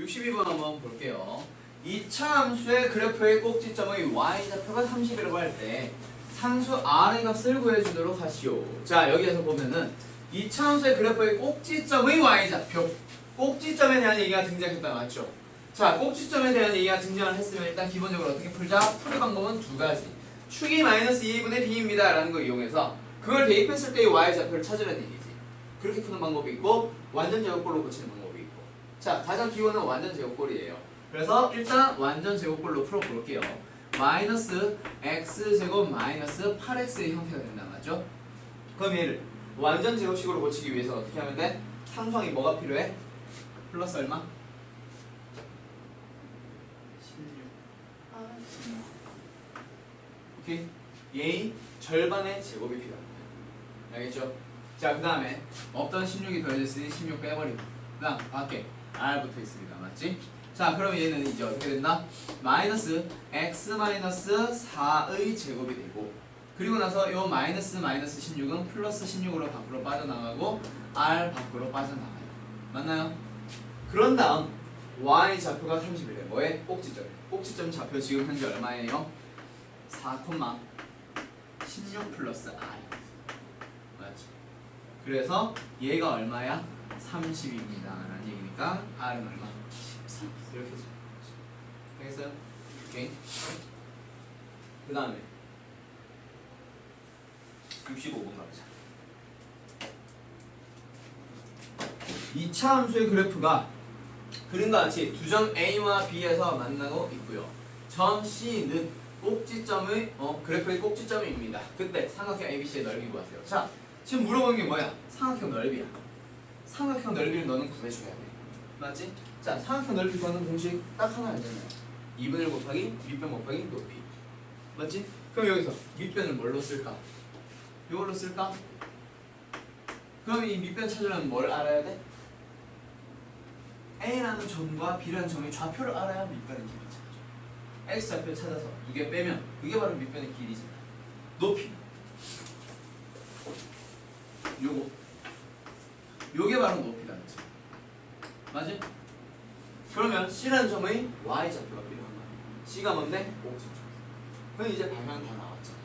62번 한번 볼게요. 2차 함수의 그래프의 꼭지점의 y좌표가 30이라고 할 때 상수 r의 값을 구해주도록 하시오. 자, 여기에서 보면은 2차 함수의 그래프의 꼭지점의 y좌표, 꼭지점에 대한 얘기가 등장했다, 맞죠? 자, 꼭지점에 대한 얘기가 등장을 했으면 일단 기본적으로 어떻게 풀자? 풀이 방법은 두 가지. 축이 마이너스 2분의 b입니다 라는 걸 이용해서 그걸 대입했을 때의 y좌표를 찾으라는 얘기지. 그렇게 푸는 방법이 있고 완전 제곱꼴로 고치는 방법이 있고. 자, 가장 기본은 완전 제곱꼴이에요. 그래서 일단 완전 제곱꼴로 풀어볼게요. 마이너스 x제곱 마이너스 8x의 형태가 된다, 맞죠? 그럼 얘를 완전 제곱식으로 고치기 위해서 어떻게 하면 돼? 상수항이 뭐가 필요해? 플러스 얼마? 16. 오케이? 얘의 절반의 제곱이 필요합니다. 알겠죠? 자, 그 다음에 없던 16이 더해졌으니 16 빼버리고 그 다음 밖에 r 붙어 있습니다. 맞지? 자, 그럼 얘는 이제 어떻게 된다? 마이너스 x 마이너스 4의 제곱이 되고, 그리고 나서 요 마이너스 16은 플러스 16으로 밖으로 빠져나가고 r 밖으로 빠져나가요. 맞나요? 그런 다음 y 좌표가 30이래. 뭐에? 꼭지점. 꼭지점 좌표 지금 현재 얼마예요? 4,16 플러스 r. 맞죠? 그래서 얘가 얼마야? 30입니다 라는 얘기니까 r은 얼마? 13. 이렇게 해서 되겠어요? 오케이. 그 다음에 65번 가보자. 2차 함수의 그래프가 그림과 같이 두 점 A와 B에서 만나고 있고요. 점 C는 꼭지점의 그래프의 꼭지점입니다. 그때 삼각형 ABC의 넓이 구하세요. 자, 지금 물어보는 게 뭐야? 삼각형 넓이야. 삼각형 넓이를 너는 구해줘야 돼. 맞지? 자, 삼각형 넓이 구하는 공식 딱 하나 알잖아요. 2분의 1 곱하기 밑변 곱하기 높이. 맞지? 그럼 여기서 밑변을 뭘로 쓸까? 이걸로 쓸까? 그럼 이 밑변 찾으려면 뭘 알아야 돼? A라는 점과 B라는 점의 좌표를 알아야 밑변의 길이를 찾죠. X 좌표 찾아서 두 개 빼면 그게 바로 밑변의 길이잖아. 높이. 요게 바로 높이다. 그치? 맞지? 그러면 C라는 점의 Y 좌표가 필요한 거야. C가 뭔데? 꼭지점. 그럼 이제 방향 다 나왔잖아요.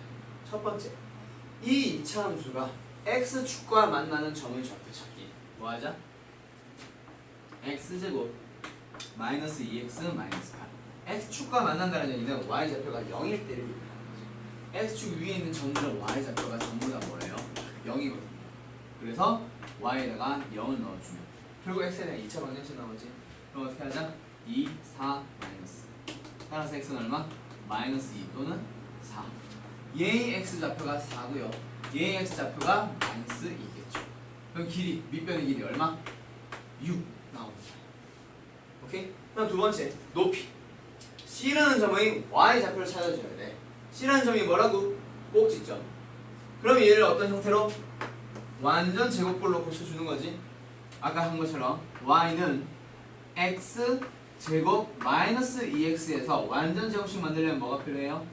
첫 번째, 이 2차 함수가 X축과 만나는 점의 좌표 찾기. 뭐 하자? X제곱 마이너스 2X 마이너스 8. X축과 만난다는 얘기는 Y좌표가 0일 때를 얘기하는 거죠. X축 위에 있는 점들은 Y좌표가 전부 다 뭐래요? 0이거든요. 그래서 Y에다가 0을 넣어주면 결국 X에 대한 2차 방정식 나오지. 그럼 어떻게 하자? 2, 4, 마이너스. 따라서 X는 얼마? 마이너스 2 또는 4. 얘의 X좌표가 4고요. 얘의 X좌표가 마이너스 2겠죠. 그럼 길이, 밑변의 길이 얼마? 6 나옵니다. 오케이? 그럼 두 번째, 높이. C라는 점의 Y좌표를 찾아줘야 돼. C라는 점이 뭐라고? 꼭지점. 그럼 얘를 어떤 형태로? 완전 제곱꼴로 고쳐주는 거지. 아까 한 것처럼 Y는 X 제곱 마이너스 2X에서 완전 제곱식 만들려면 뭐가 필요해요?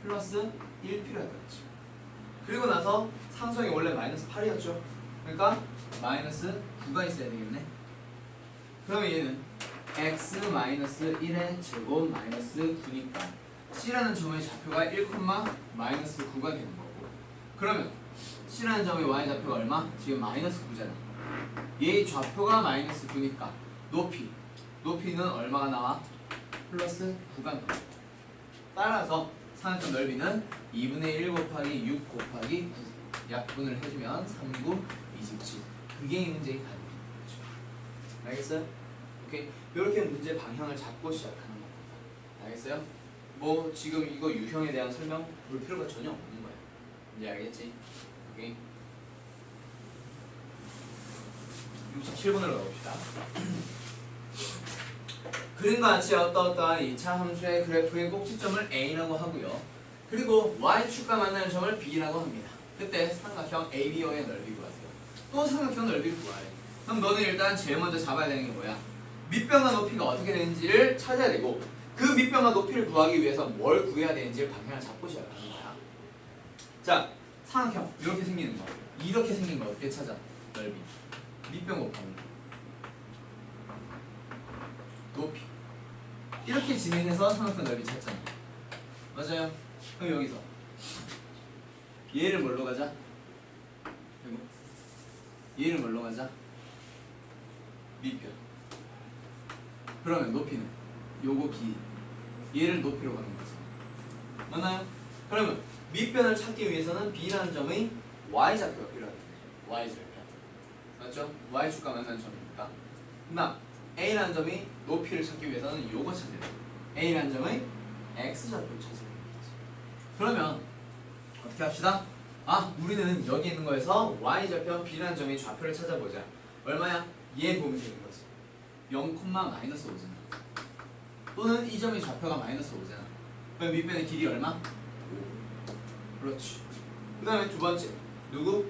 플러스 1 필요하겠죠. 그리고 나서 상수항이 원래 마이너스 8이었죠. 그러니까 마이너스 9가 있어야 되겠네. 그러면 얘는 x 마이너스 1의 제곱 마이너스 9니까 C라는 점의 좌표가 1, 마이너스 9가 되는 거고, 그러면 C라는 점의 Y좌표가 얼마? 지금 마이너스 9잖아. 얘의 좌표가 마이너스 9니까 높이는 얼마가 나와? 플러스 9가 나와. 따라서 삼각형 넓이는 2분의 1 곱하기 6 곱하기 9 약분을 해주면 3, 9, 27. 그게 이 문제의 답입니다. 알겠어요? 오케이. 이렇게 문제 방향을 잡고 시작하는 겁니다. 알겠어요? 뭐 지금 이거 유형에 대한 설명 볼 필요가 전혀 없는 거야. 이제 알겠지? 오케이. 67번으로 가봅시다. 그림과 같이 어떠한 2차 함수의 그래프의 꼭지점을 A라고 하고요. 그리고 Y축과 만나는 점을 B라고 합니다. 그때 삼각형 ABO의 넓이 구하세요. 또 삼각형 넓이를 구하래. 그럼 너는 일단 제일 먼저 잡아야 되는 게 뭐야? 밑변과 높이가 어떻게 되는지를 찾아야 되고, 그 밑변과 높이를 구하기 위해서 뭘 구해야 되는지를 방향을 잡고 시작하는 거야. 자, 삼각형 이렇게 생기는 거, 이렇게 생긴 거 어떻게 찾아? 넓이 밑변 곱하기 이렇게 진행해서 삼각형 넓이 찾잖아. 맞아요? 그럼 여기서 얘를 뭘로 가자? 그리고 얘를 뭘로 가자? 밑변. 그러면 높이는 요거 길이. 얘를 높이로 가는 거지. 맞나요? 그러면 밑변을 찾기 위해서는 B라는 점의 Y좌표가 필요하거든요. Y좌표. 맞죠? Y축과 만나는 점이니까. 그다음 A라는 점이 높이를 찾기 위해서는 요거 찾아야 돼요. A라는 점의 X좌표를 찾아야 되겠지. 그러면 어떻게 합시다? 아, 우리는 여기 있는 거에서 Y좌표 B라는 점의 좌표를 찾아보자. 얼마야? 얘 보면 되는 거지. 0, 마이너스 5잖아. 또는 이 점의 좌표가 마이너스 5잖아. 그럼 밑변의 길이 얼마? 5. 그렇지. 그 다음에 두 번째 누구?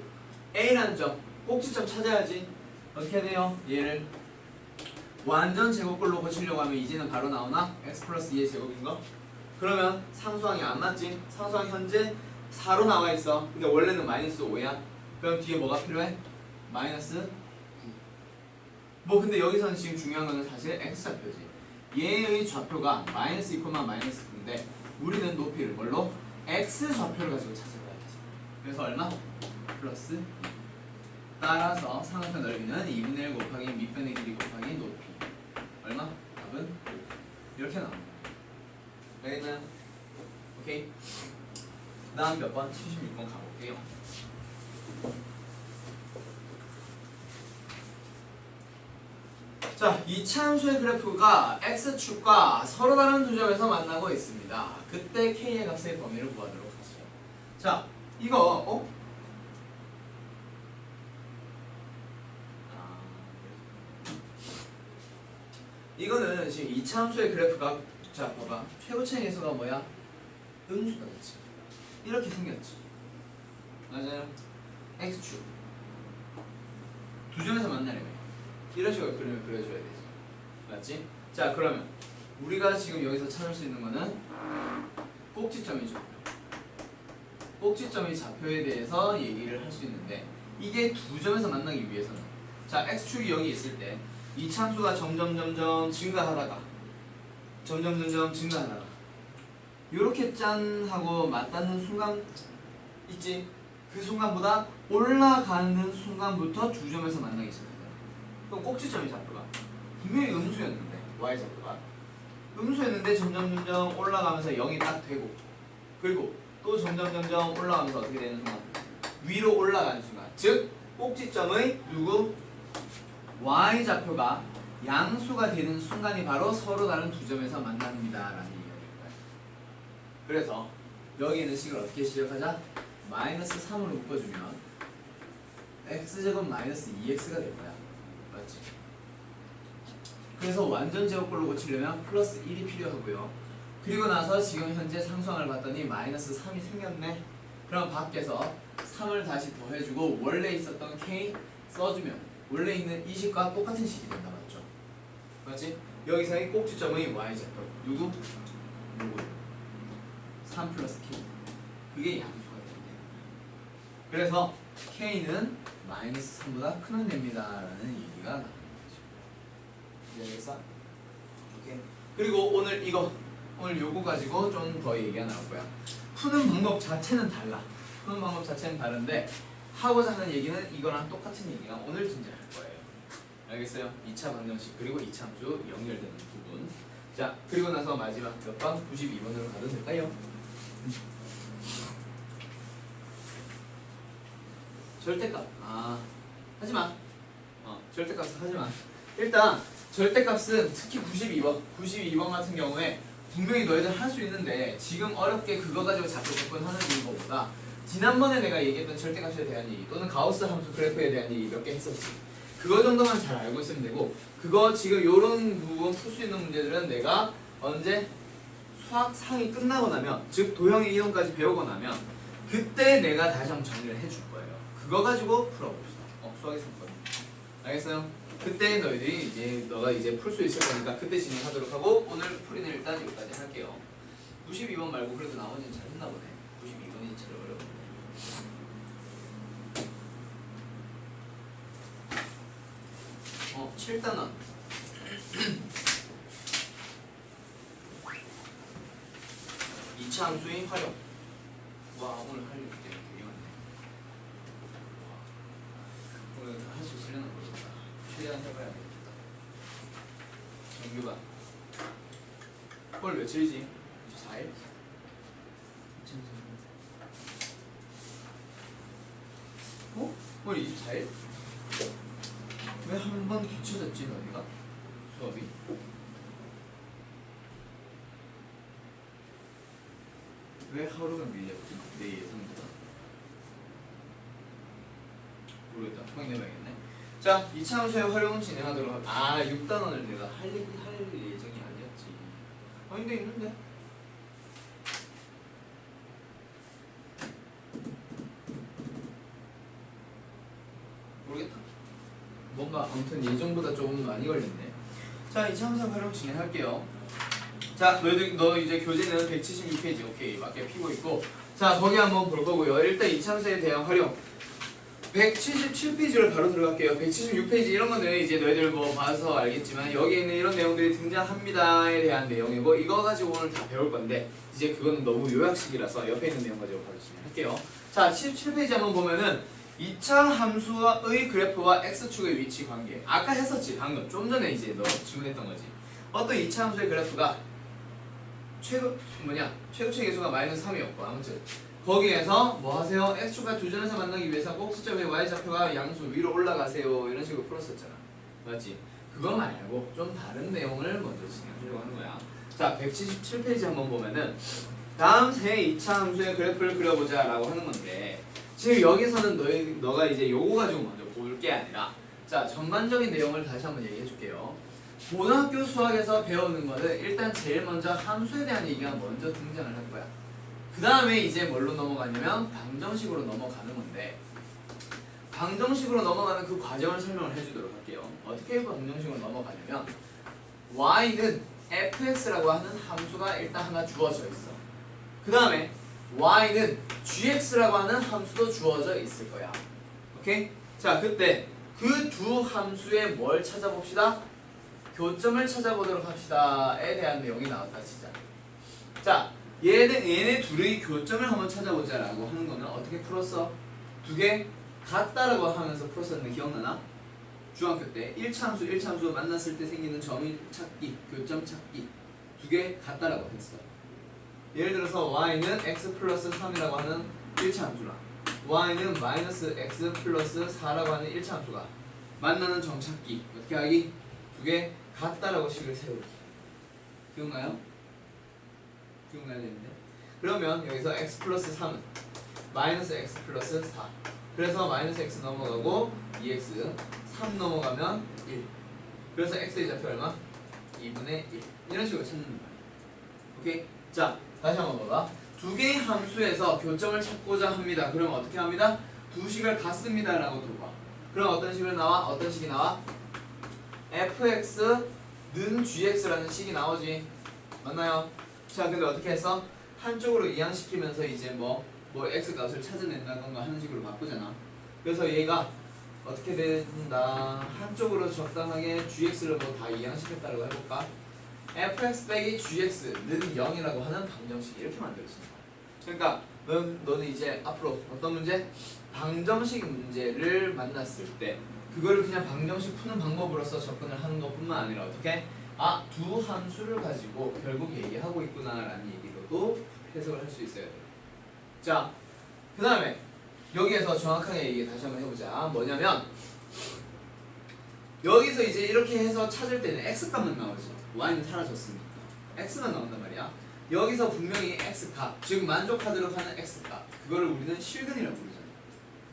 A라는 점 꼭지점 찾아야지. 어떻게 해야 돼요? 얘를 완전 제곱꼴로 고치려고 하면 이제는 바로 나오나? x 플러스 2의 제곱인 거? 그러면 상수항이 안 맞지? 상수항 현재 4로 나와 있어. 근데 원래는 마이너스 5야. 그럼 뒤에 뭐가 필요해? 마이너스 9. 뭐 근데 여기서는 지금 중요한 거는 사실 x좌표지. 얘의 좌표가 마이너스 2, 마이너스 9인데 우리는 높이를 뭘로? x좌표를 가지고 찾아봐야지. 그래서 얼마? 플러스 2. 따라서 삼각형 넓이는 2분의 1 곱하기 밑변의 길이 곱하기 높이. 얼마? 답은 5. 이렇게 나옵니다. 알겠나요? 오케이. 그 다음 몇 번? 76번 가볼게요. 자, 이 참수의 그래프가 x축과 서로 다른 두 점에서 만나고 있습니다. 그때 k의 값의 범위를 구하도록 하죠. 자, 이거 이거는 지금 이 참수의 그래프가 자 봐봐. 최고차의 계수가 뭐야? 음수다, 그치? 이렇게 생겼지. 맞아요? x축 두 점에서 만나려면 이런 식으로 그림을 그려줘야 되지. 맞지? 자, 그러면 우리가 지금 여기서 찾을 수 있는 거는 꼭지점이죠. 꼭지점의 좌표에 대해서 얘기를 할 수 있는데 이게 두 점에서 만나기 위해서는 자, x축이 여기 있을 때 이 참수가 점점 증가하다가 요렇게 짠 하고 맞닿는 순간 있지? 그 순간보다 올라가는 순간부터 두 점에서 만나기 시작해요. 그럼 꼭지점의 좌표가 분명히 음수였는데 y좌표가 음수였는데 점점 올라가면서 0이 딱 되고 그리고 또 점점 올라가면서 어떻게 되는 순간? 위로 올라가는 순간. 즉 꼭지점의 누구? y좌표가 양수가 되는 순간이 바로 서로 다른 두 점에서 만납니다 라는 얘기가 될 거야. 그래서 여기 있는 식을 어떻게 시작하자? 마이너스 3으로 묶어주면 x제곱 마이너스 2x가 될 거야. 맞지? 그래서 완전 제곱꼴로 고치려면 플러스 1이 필요하고요. 그리고 나서 지금 현재 상수항을 봤더니 마이너스 3이 생겼네. 그럼 밖에서 3을 다시 더해주고 원래 있었던 k 써주면 원래 있는 이 식과 똑같은 식이 된다. 맞죠? 맞지? 여기서의 꼭지점의 y좌표 누구? 3 플러스 k. 그게 양수가 됩니다. 그래서 k는 마이너스 3보다 크면 됩니다 라는 얘기가 나옵니다. 이해하겠어? 오케이. 그리고 오늘 요거 가지고 좀 더 얘기가 나올 거야. 푸는 방법 자체는 달라. 푸는 방법 자체는 다른데 하고자 하는 얘기는 이거랑 똑같은 얘기가 오늘 존재할 거예요. 알겠어요? 2차 방정식 그리고 2차 함수 연결되는 부분. 자, 그리고 나서 마지막 몇 번? 92번으로 가도 될까요? 절대값. 하지마. 절대값은 하지마. 일단 절대값은 특히 92번 같은 경우에 분명히 너희들 할 수 있는데 지금 어렵게 그거 가지고 자꾸 접근하는 이유보다 지난번에 내가 얘기했던 절대값에 대한 얘기 또는 가우스 함수 그래프에 대한 얘기 몇 개 했었지. 그거 정도만 잘 알고 있으면 되고 그거 지금 요런 부분 풀 수 있는 문제들은 내가 언제 수학 상이 끝나고 나면 즉 도형의 이론까지 배우고 나면 그때 내가 다시 한번 정리를 해줄 거예요. 그거 가지고 풀어봅시다. 수학의 3번. 알겠어요? 그때 너희들이 이제 너가 이제 풀 수 있을 거니까 그때 진행하도록 하고 오늘 풀이는 일단 여기까지 할게요. 92번 말고 그래도 나머지는 잘 했나 보네. 92번이 제일 어려운데. 7단원 2차 함수의 활용. 와 오늘 할 일이 되게 많네. 오늘 할 수 있으려나 모르겠다. 최대한 해봐야겠다. 정규반. 오늘 며칠이지? 24일? 어? 오늘 24일? 왜 한 번 뒤쳐졌지 너희가? 수업이? 왜 하루가 밀렸지? 내 예상보다. 모르겠다. 확인해봐야겠네. 자, 2차 함수의 활용 진행하도록 할게요. 6단원을 내가 할 예정이 아니었지. 근데 있는데? 모르겠다. 뭔가 아무튼 예정보다 조금 많이 걸렸네. 자, 2차 함수 활용 진행할게요. 자, 너 이제 교재는 176페이지 오케이 맞게 피고 있고, 자 거기 한번 볼 거고요. 일단 2차 함수에 대한 활용 177페이지로 바로 들어갈게요. 176페이지 이런 거는 이제 너희들 뭐 봐서 알겠지만 여기에 있는 이런 내용들이 등장합니다에 대한 내용이고, 이거 가지고 오늘 다 배울 건데 이제 그거는 너무 요약식이라서 옆에 있는 내용 가지고 바로 진행할게요. 자, 77페이지 한번 보면은 2차 함수의 그래프와 x축의 위치 관계 아까 했었지. 방금 좀 전에 이제 너 질문했던 거지. 어떤 2차 함수의 그래프가 최고치 계수가 -3이었고 아무튼 거기에서 뭐 하세요? x축과 두점에서 만나기 위해서 꼭 시점의 y좌표가 양수 위로 올라가세요 이런 식으로 풀었었잖아. 맞지? 그거 말고 좀 다른 내용을 먼저 진행하려고 하는 거야. 자, 177페이지 한번 보면은 다음 세 2차 함수의 그래프를 그려보자 라고 하는 건데, 지금 여기서는 너가 이제 요거 가지고 먼저 볼 게 아니라, 자 전반적인 내용을 다시 한번 얘기해 줄게요. 고등학교 수학에서 배우는 거는 일단 제일 먼저 함수에 대한 얘기가 먼저 등장을 할 거야. 그 다음에 이제 뭘로 넘어가냐면 방정식으로 넘어가는 건데, 방정식으로 넘어가는 그 과정을 설명을 해주도록 할게요. 어떻게 방정식으로 넘어가냐면 y는 fx라고 하는 함수가 일단 하나 주어져 있어. 그 다음에 y는 gx라고 하는 함수도 주어져 있을 거야. 오케이? 자, 그때 그 두 함수의 뭘 찾아봅시다? 교점을 찾아보도록 합시다에 대한 내용이 나왔다 치자. 자, 얘네 둘의 교점을 한번 찾아보자 라고 하는 거는 어떻게 풀었어? 두 개 같다라고 하면서 풀었었는데 기억나나? 중학교 때 1차 함수 만났을 때 생기는 점이 찾기, 교점 찾기 두 개 같다라고 했어. 예를 들어서 y는 x 플러스 3이라고 하는 1차 함수랑 y는 마이너스 x 플러스 4라고 하는 1차 함수가 만나는 점 찾기 어떻게 하기? 두 개 같다라고 식을 세우기. 기억나요? 기억나야 되는데. 그러면 여기서 x 플러스 3은 마이너스 x 플러스 4. 그래서 마이너스 x 넘어가고 2x 3 넘어가면 1. 그래서 x의 좌표 얼마? 2분의 1. 이런 식으로 찾는 거야. 오케이? 자, 다시 한번 봐봐. 두 개의 함수에서 교점을 찾고자 합니다. 그럼 어떻게 합니다? 두 식을 같습니다 라고 두고 봐. 그럼 어떤 식으로 나와? 어떤 식이 나와? fx는 gx라는 식이 나오지. 맞나요? 자, 근데 어떻게 했어? 한쪽으로 이항시키면서 이제 뭐 x 값을 찾아낸다던가 하는 식으로 바꾸잖아. 그래서 얘가 어떻게 된다? 한쪽으로 적당하게 gx를 뭐 다 이항시켰다고 해볼까? fx 빼기 gx는 0이라고 하는 방정식 이렇게 만들어진다. 그러니까 너는 이제 앞으로 어떤 문제? 방정식 문제를 만났을 때 그거를 그냥 방정식 푸는 방법으로서 접근을 하는 것뿐만 아니라 어떻게? 두 함수를 가지고 결국 얘기하고 있구나라는 얘기로도 해석을 할 수 있어야 돼요. 자, 그 다음에 여기에서 정확하게 얘기 다시 한번 해보자. 뭐냐면 여기서 이제 이렇게 해서 찾을 때는 x값만 나오지. y는 사라졌으니까 x만 나온단 말이야. 여기서 분명히 x값, 즉 만족하도록 하는 x값, 그거를 우리는 실근이라고 부르잖아.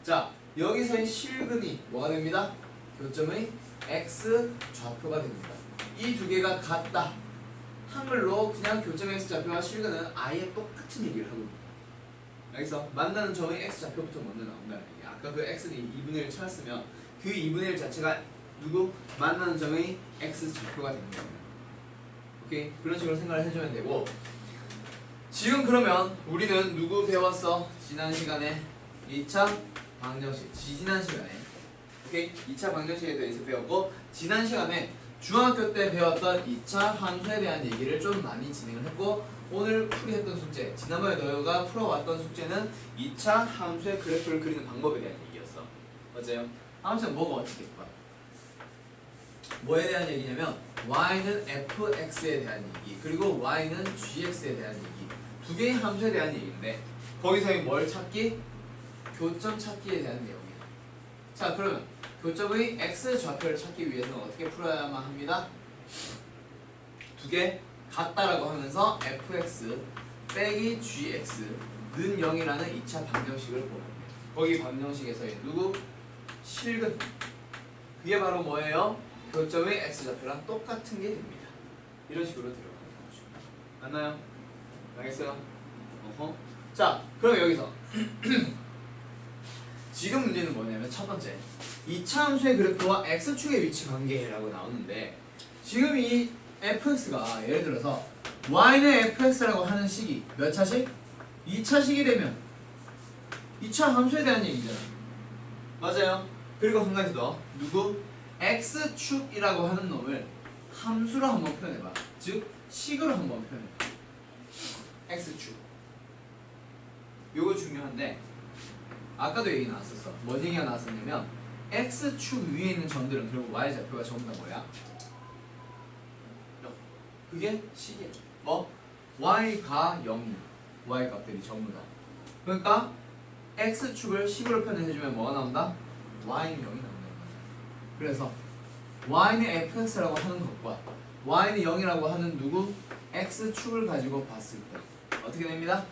자, 여기서의 실근이 뭐가 됩니다? 교점의 x 좌표가 됩니다. 이 두 개가 같다. 한글로 그냥 교점의 x 좌표와 실근은 아예 똑같은 얘기를 하고 있습니다. 여기서 만나는 점의 x 좌표부터 먼저 나온다는 얘기. 아까 그 x는 2분의 1 찾았으면 그 2분의 1 자체가 누구? 만나는 점의 x 좌표가 됩니다. 오케이? 그런 식으로 생각을 해주면 되고, 지금 그러면 우리는 누구 배웠어? 지난 시간에 2차 방정식. 지난 시간에 오케이? 2차 방정식에 대해서 배웠고, 지난 시간에 중학교 때 배웠던 2차 함수에 대한 얘기를 좀 많이 진행을 했고 오늘 풀이했던 숙제, 지난번에 너희가 풀어왔던 숙제는 2차 함수의 그래프를 그리는 방법에 대한 얘기였어. 맞아요? 아무튼 뭐가 어떻게 될까? 뭐에 대한 얘기냐면 y는 fx에 대한 얘기 그리고 y는 gx에 대한 얘기 두 개의 함수에 대한 얘기인데 거기서 뭘 찾기? 교점 찾기에 대한 내용이에요. 자 그러면 교점의 x 좌표를 찾기 위해서는 어떻게 풀어야만 합니다? 두 개 같다라고 하면서 fx 빼기 gx는 0이라는 2차 방정식을 보는 거예요. 거기 방정식에서의 누구? 실근. 그게 바로 뭐예요? 교점의 x좌표랑 똑같은 게 됩니다. 이런 식으로 들어가는 거죠. 맞나요? 알겠어요? 어허. 자, 그럼 여기서 지금 문제는 뭐냐면 첫 번째 2차 함수의 그래프와 x축의 위치 관계라고 나오는데 지금 이 fx가 예를 들어서 y는 fx라고 하는 식이 몇 차식? 2차식이 되면 2차 함수에 대한 얘기잖아. 맞아요? 그리고 한 가지 더 누구? x축이라고 하는 놈을 함수로 한번 표현해봐. 즉 식으로 한번 표현해봐. x축 요거 중요한데 아까도 얘기 나왔었어. 뭔 얘기가 나왔었냐면 x축 위에 있는 점들은 결국 y좌표가 전부 다 뭐야? 그게 식이야. 뭐? y가 0이 y 값들이 전부 다. 그러니까 x축을 식으로 표현해주면 뭐가 나온다? y는 0이 나온다. 그래서 y는 fx라고 하는 것과 y는 0이라고 하는 누구? x축을 가지고 봤을 때 어떻게 됩니다?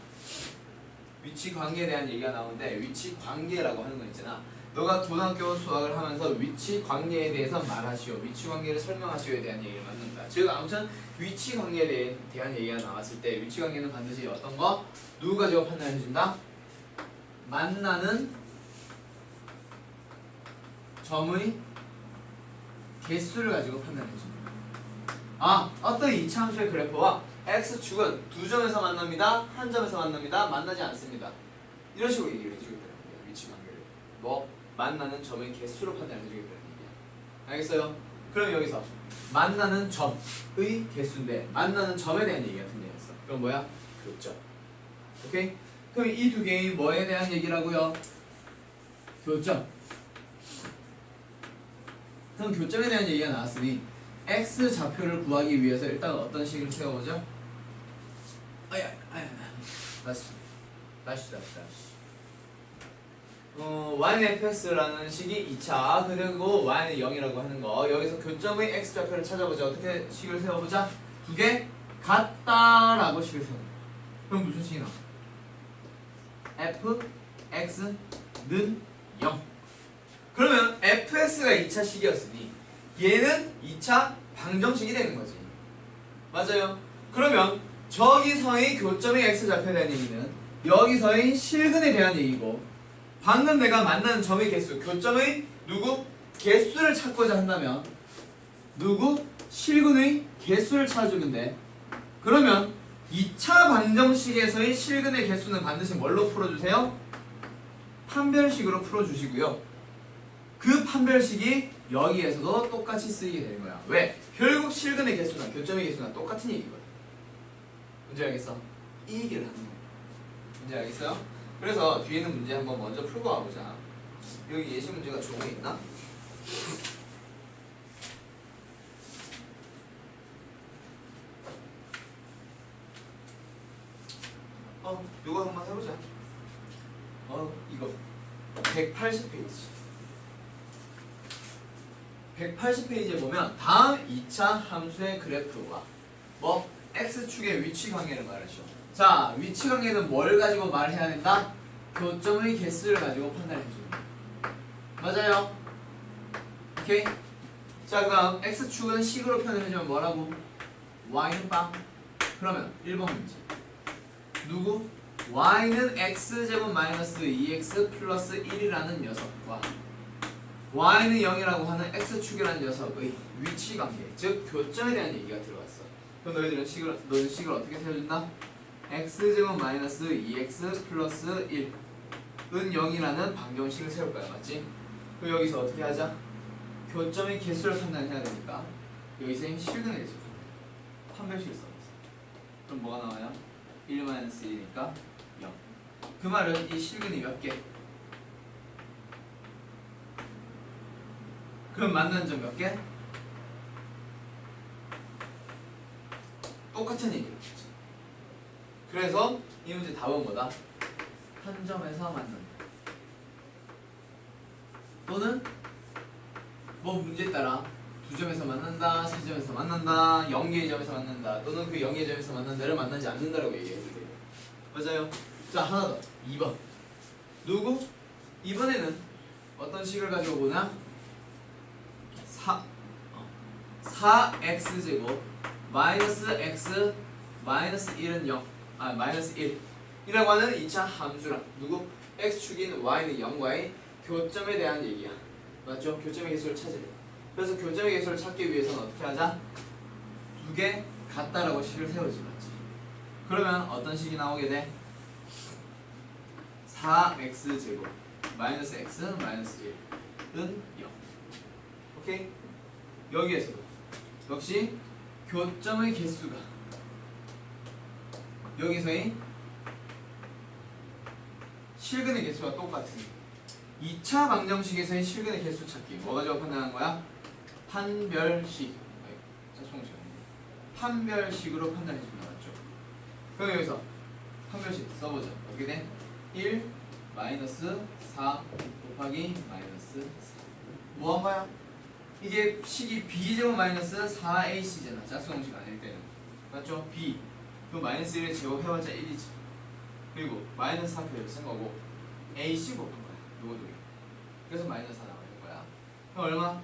위치 관계에 대한 얘기가 나오는데 위치 관계라고 하는 거 있잖아. 너가 고등학교 수학을 하면서 위치 관계에 대해서 말하시오. 위치 관계를 설명하시오에 대한 얘기를 만든다. 즉 아무튼 위치 관계에 대한 얘기가 나왔을 때 위치 관계는 반드시 어떤 거? 누구 가지고 판단해준다? 만나는 점의 개수를 가지고 판단해준다. 아, 어떤 2차 함수의 그래프와 x축은 두 점에서 만납니다. 한 점에서 만납니다. 만나지 않습니다. 이런 식으로 얘기를 해주겠다는 거예요. 위치 관계를. 뭐? 만나는 점의 개수로 판단해주겠다는 얘기야. 알겠어요? 그럼 여기서 만나는 점의 개수인데 만나는 점에 대한 얘기가 등장했어. 그럼 뭐야? 교점. 오케이? 그럼 이 두 개의 뭐에 대한 얘기라고요? 교점. 그럼 교점에 대한 얘기가 나왔으니 x 좌표를 구하기 위해서 일단 어떤 식을 세워보죠? 다시. y는 fx라는 식이 2차 그리고 y는 0이라고 하는 거 여기서 교점의 x 좌표를 찾아보자. 어떻게 식을 세워보자? 두 개 같다라고 식을 세워보자. 그럼 무슨 식이 나와? f, x는 0. 그러면 fx가 2차 식이었으니 얘는 2차 방정식이 되는 거지. 맞아요? 그러면 저기서의 교점의 x좌표에 대한 얘기는 여기서의 실근에 대한 얘기고 방금 내가 만나는 점의 개수, 교점의 누구? 개수를 찾고자 한다면 누구? 실근의 개수를 찾아주면 돼. 그러면 2차 방정식에서의 실근의 개수는 반드시 뭘로 풀어주세요? 판별식으로 풀어주시고요. 그 판별식이 여기에서도 똑같이 쓰이게 되는 거야. 왜? 결국 실근의 개수나 교점의 개수나 똑같은 얘기거든. 문제 알겠어? 이 얘기를 하는 거야. 문제 알겠어요? 그래서 뒤에 있는 문제 한번 먼저 풀고 와보자. 여기 예시 문제가 조금 있나? 요거 한번 해보자. 이거 180페이지 180페이지에 보면 다음 2차 함수의 그래프와 뭐 x축의 위치 관계를 말하죠. 자, 위치 관계는 뭘 가지고 말해야 된다? 교점의 개수를 가지고 판단해 줍니다. 맞아요? 오케이? 자, 그럼 x축은 식으로 표현해주면 뭐라고? y는 빵. 그러면 1번 문제 누구? y는 x제곱 마이너스 2x 플러스 1이라는 녀석과 y는 0이라고 하는 x축이라는 녀석의 위치 관계, 즉 교점에 대한 얘기가 들어갔어. 그럼 너희는 식을 어떻게 세워준다? x제곱 마이너스 2x 플러스 1은 0이라는 방정식을 세울 거야. 맞지? 그럼 여기서 어떻게 하자? 교점의 개수를 판단해야 되니까 여기서 실근의 개수 판별식을 써봤어. 그럼 뭐가 나와요? 1-1이니까 0. 그 말은 이 실근이 몇 개? 그럼 만나는 점 몇 개? 똑같은 얘기겠지. 그래서 이 문제 답은 뭐다? 한 점에서 만난다. 또는 뭐 문제에 따라 두 점에서 만난다, 세 점에서 만난다, 0개의 점에서 만난다, 또는 그 0개의 점에서 만난다를 만나지 않는다라고 얘기해도 돼요. 맞아요. 자, 하나 더. 2번. 누구? 이번에는 어떤 식을 가지고 보나? 4x제곱 마이너스 x 마이너스 1은 0, 마이너스 1 이라고 하는 2차 함수랑 누구? x축인 y는 0과의 교점에 대한 얘기야. 맞죠? 교점의 개수를 찾으래. 그래서 교점의 개수를 찾기 위해서는 어떻게 하자? 두 개 같다라고 식을 세우지. 맞지? 그러면 어떤 식이 나오게 돼? 4x제곱 마이너스 x 마이너스 1은 0. 오케이? 여기에서도 역시 교점의 개수가 여기서의 실근의 개수와 똑같으니 2차 방정식에서의 실근의 개수 찾기 뭐 가지고 판단한 거야? 판별식. 판별식으로 판단해준다. 맞죠? 그럼 여기서 판별식 써보자. 어떻게 돼? 1 마이너스 4 곱하기 마이너스 4 뭐 한 거야? 이게 식이 b제곱 마이너스 4ac잖아. 짝수공식 아닐 때는. 맞죠? b 그 마이너스 1을 제곱해봤자 1이지. 그리고 마이너스 4표를 쓴 거고 ac 곱한 거야. 요것도. 그래서 마이너스 4 나오는 거야. 그럼 얼마?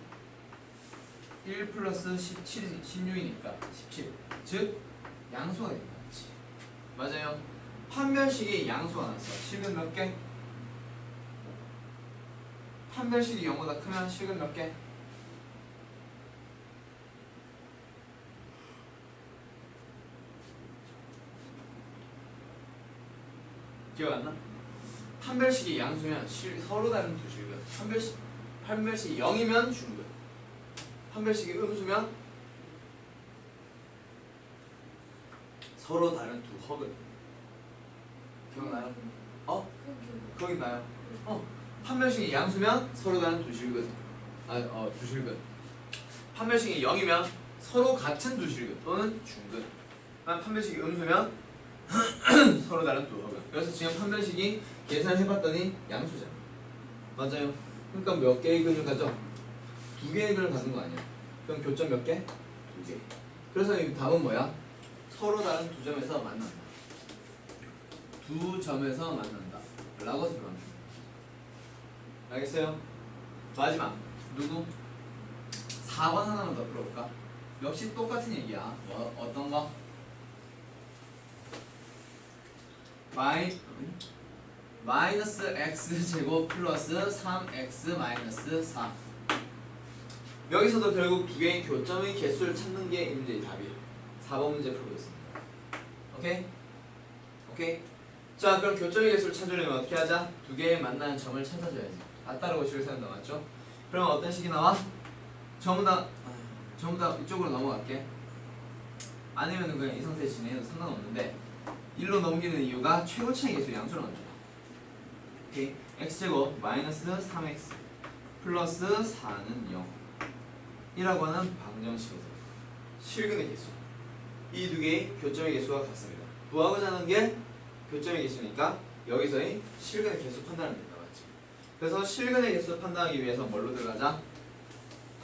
1 플러스 17, 16이니까 17. 즉 양수가 된다. 맞아요. 판별식이 양수가 났어. 실근 몇 개? 판별식이 0보다 크면 실근 몇 개? 기억 안 나? 판별식이 양수면 서로 다른 두 실근. 판별식이 0이면 중근. 판별식이 음수면 서로 다른 두 허근. 기억나요? 거기 나요? 판별식이 양수면 서로 다른 두 실근. 두 실근. 판별식이 0이면 서로 같은 두 실근 또는 중근. 판별식이 음수면 서로 다른 두 허근. 그래서 지금 판별식이 계산해봤더니 양수잖아. 맞아요. 그러니까 몇 개의 근을 가져? 두 개의 근을 갖는 거 아니야. 그럼 교점 몇 개? 두 개. 그래서 이 답은 뭐야? 서로 다른 두 점에서 만난다. 두 점에서 만난다 라고 들어갑니다. 알겠어요? 마지막 누구? 4번 하나만 더 풀어볼까? 역시 똑같은 얘기야. 어떤 거? 마이너스 x제곱 플러스 3x 마이너스 4. 여기서도 결국 두 개의 교점의 개수를 찾는 게 이 문제의 답이에요. 4번 문제 풀고 있습니다. 오케이? 오케이? 자, 그럼 교점의 개수를 찾으려면 어떻게 하자? 두 개의 만나는 점을 찾아줘야지. 같다라고 식을 세운다. 맞죠? 그러면 어떤 식이 나와? 전부 다 이쪽으로 넘어갈게. 아니면 그냥 이 상태에 진행해도 상관없는데 1로 넘기는 이유가 최고차의 개수 양수로 만들어. 오케이? x제곱 마이너스 3x 플러스 4는 0 이라고 하는 방정식에서 실근의 개수 이 두 개의 교점의 개수가 같습니다. 구하고자 하는 게 교점의 개수니까 여기서의 실근의 개수 판단을 된다. 맞지? 그래서 실근의 개수 판단하기 위해서 뭘로 들어가자?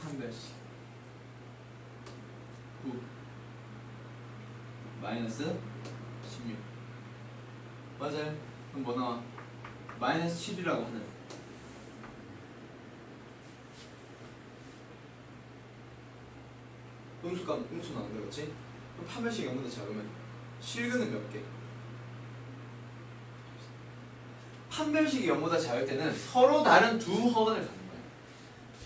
판별식 9 마이너스 16 맞아요. 그럼 뭐 나와? 마이너스 7이라고 하는 음수 나온다. 그렇지? 그럼 판별식이 0보다 작으면 실근은 몇 개? 판별식이 0보다 작을 때는 서로 다른 두 허근을 갖는 거야.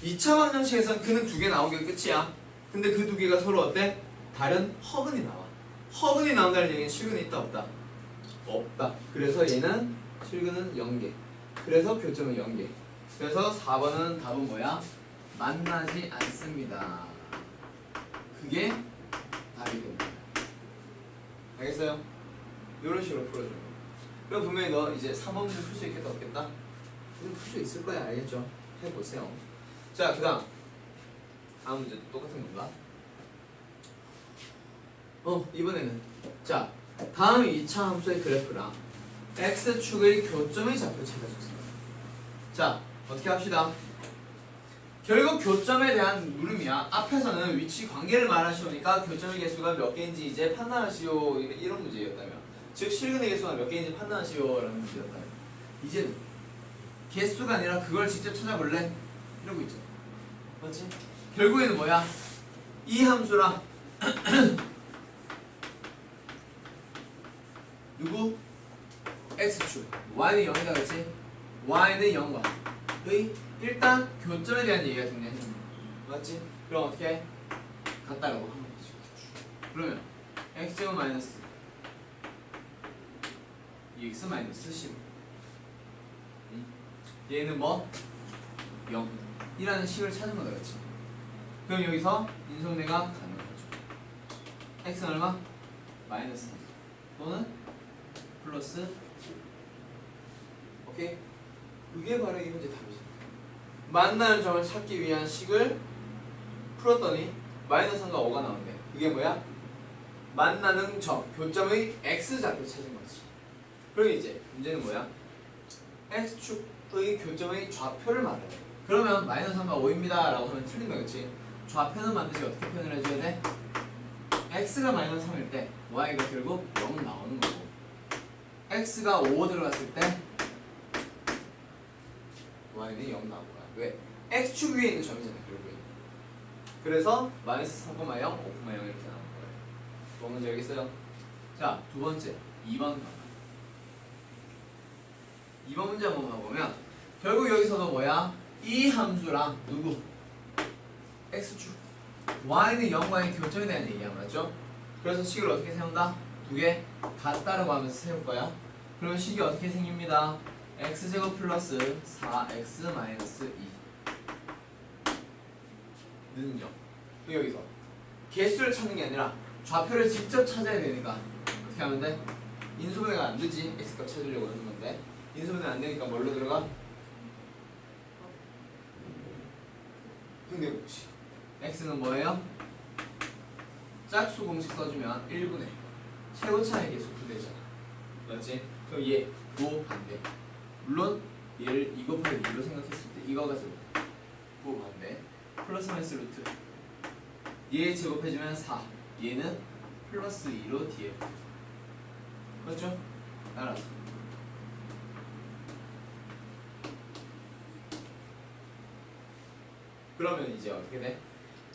2차 방정식에서는 근은 두 개 나오기가 끝이야. 근데 그 두 개가 서로 어때? 다른 허근이 나와. 허근이 나온다는 얘기는 실근이 있다 없다? 없다. 그래서 얘는 실근은 0개. 그래서 교점은 0개. 그래서 4번은 답은 뭐야? 만나지 않습니다. 그게 답이 된다. 알겠어요? 이런 식으로 풀어줘요. 그럼 분명히 너 이제 3번 문제 풀 수 있겠다 없겠다? 풀 수 있을 거야. 알겠죠? 해보세요. 자, 그 다음 문제도 똑같은 건가? 이번에는 자, 다음 2차 함수의 그래프랑 x축의 교점의 좌표 찾아주세요. 자, 어떻게 합시다. 결국 교점에 대한 물음이야. 앞에서는 위치 관계를 말하시오니까 교점의 개수가 몇 개인지 이제 판단하시오, 이런 문제였다면, 즉 실근의 개수가 몇 개인지 판단하시오라는 문제였다면, 이제는 개수가 아니라 그걸 직접 찾아볼래? 이러고 있죠. 맞지? 결국에는 뭐야? 이 함수랑 누구? x축 y는 0이다 그랬지? y는 0과 의 일단 교점에 대한 얘기가 중요해. 맞지? 그럼 어떻게 해? 같다라고 하는 거지. 그러면 x제곱 마이너스 2x 마이너스 15 얘는 뭐? 0이라는 식을 찾은 거다 그렇지? 그럼 여기서 인수분해가 가능한 거죠. x는 얼마? 마이너스 3 또는 플러스 5. 오케이? 그게 바로 이 문제 답이죠. 만나는 점을 찾기 위한 식을 풀었더니 마이너스 3과 5가 나온대. 그게 뭐야? 만나는 점, 교점의 x좌표 찾은 거지. 그럼 이제 문제는 뭐야? x축의 교점의 좌표를 말해야 돼. 그러면 마이너스 3과 5입니다 라고 하면 틀린 거겠지. 좌표는 반드시 어떻게 표현을 해줘야 돼? x가 마이너스 3일 때 y가 결국 0 나오는 거고, x가 5 들어갔을 때 y는 0 나올 거야. 왜? x축 위에 있는 점이잖아 결국에. 그래서 마이너스 3,0, 5,0 이렇게 나오는 거예요. 뭐 문제 알겠어요? 자, 두 번째 2번 2번 문제 한번 봐보면 결국 여기서도 뭐야? 이 함수랑 누구? x축 y는 0과의 교점에 대한 얘기야. 맞죠? 그래서 식을 어떻게 세운다? 두 개 같다라고 하면서 세울 거야. 그러면 식이 어떻게 생깁니다. x제곱 플러스 4x 마이너스 2는 0. 여기서 개수를 찾는 게 아니라 좌표를 직접 찾아야 되니까 어떻게 하면 돼? 인수분해가 안 되지. x값 찾으려고 하는 건데 인수분해 안 되니까 뭘로 들어가? 근데혹시 x는 뭐예요? 짝수 공식 써주면 1분의 최고차의 개수 9대잖아. 맞지? 그럼 얘 9 반대. 물론 얘를 2 곱하기 2로 생각했을 때 이거가 9 반대 플러스 마이너스 루트 얘 제곱해주면 4 얘는 플러스 2로 뒤에 그렇죠? 따라서 그러면 이제 어떻게 돼?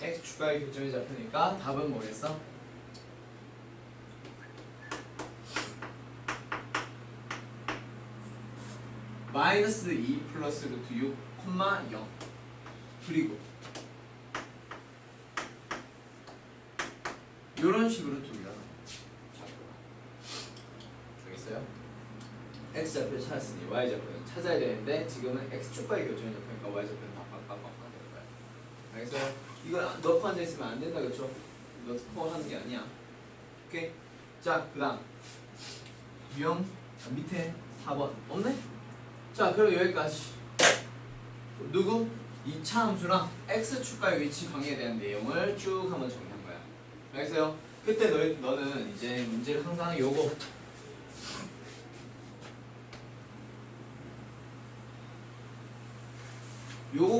x축과의 교점이 잡히니까 답은 뭐겠어? 마이너스 2 플러스 루트 6, 0 그리고 이런 식으로 둘다 좌표가 알겠어요? x좌표 찾았으니 y좌표는 찾아야 되는데 지금은 x축과의 교점이 잡히니까 y좌표는 빡빡빡빡 되는 거야. 알겠어요? 이거 넣고 앉아있으면 안 된다 그쵸? 넣고 하는 게 아니야. 오케이? 자, 그 다음 유형 밑에 4번 없네? 자, 그럼 여기까지 누구? 2차 함수랑 x축과의 위치 관계에 대한 내용을 쭉 한번 정리한 거야. 알겠어요? 그때 너는 이제 문제를 항상 요거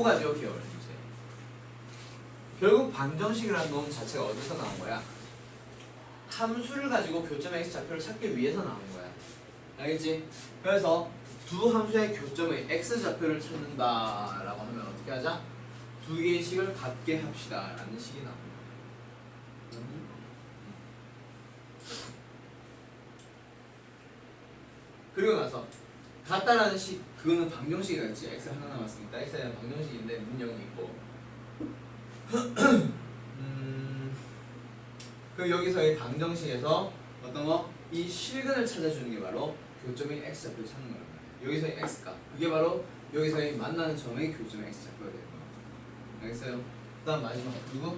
가지고 기억을 해주세요. 결국 방정식이라는 놈 자체가 어디서 나온 거야? 함수를 가지고 교점의 x좌표를 찾기 위해서 나온 거야. 알겠지? 그래서 두 함수의 교점의 x좌표를 찾는다라고 하면 어떻게 하자? 두 개의 식을 같게 합시다 라는 식이 나옵니다. 그리고 나서 같다라는 식, 그거는 방정식이겠지. x 하나 남았으니까 x에 대한 방정식인데 문형이 있고 그 여기서의 방정식에서 어떤 거? 이 실근을 찾아주는 게 바로 교점의 x좌표를 찾는 거란 말이야. 여기서의 x값, 그게 바로 여기서의 만나는 점의 교점의 x좌표가 되는 거야. 알겠어요? 그 다음 마지막 누구?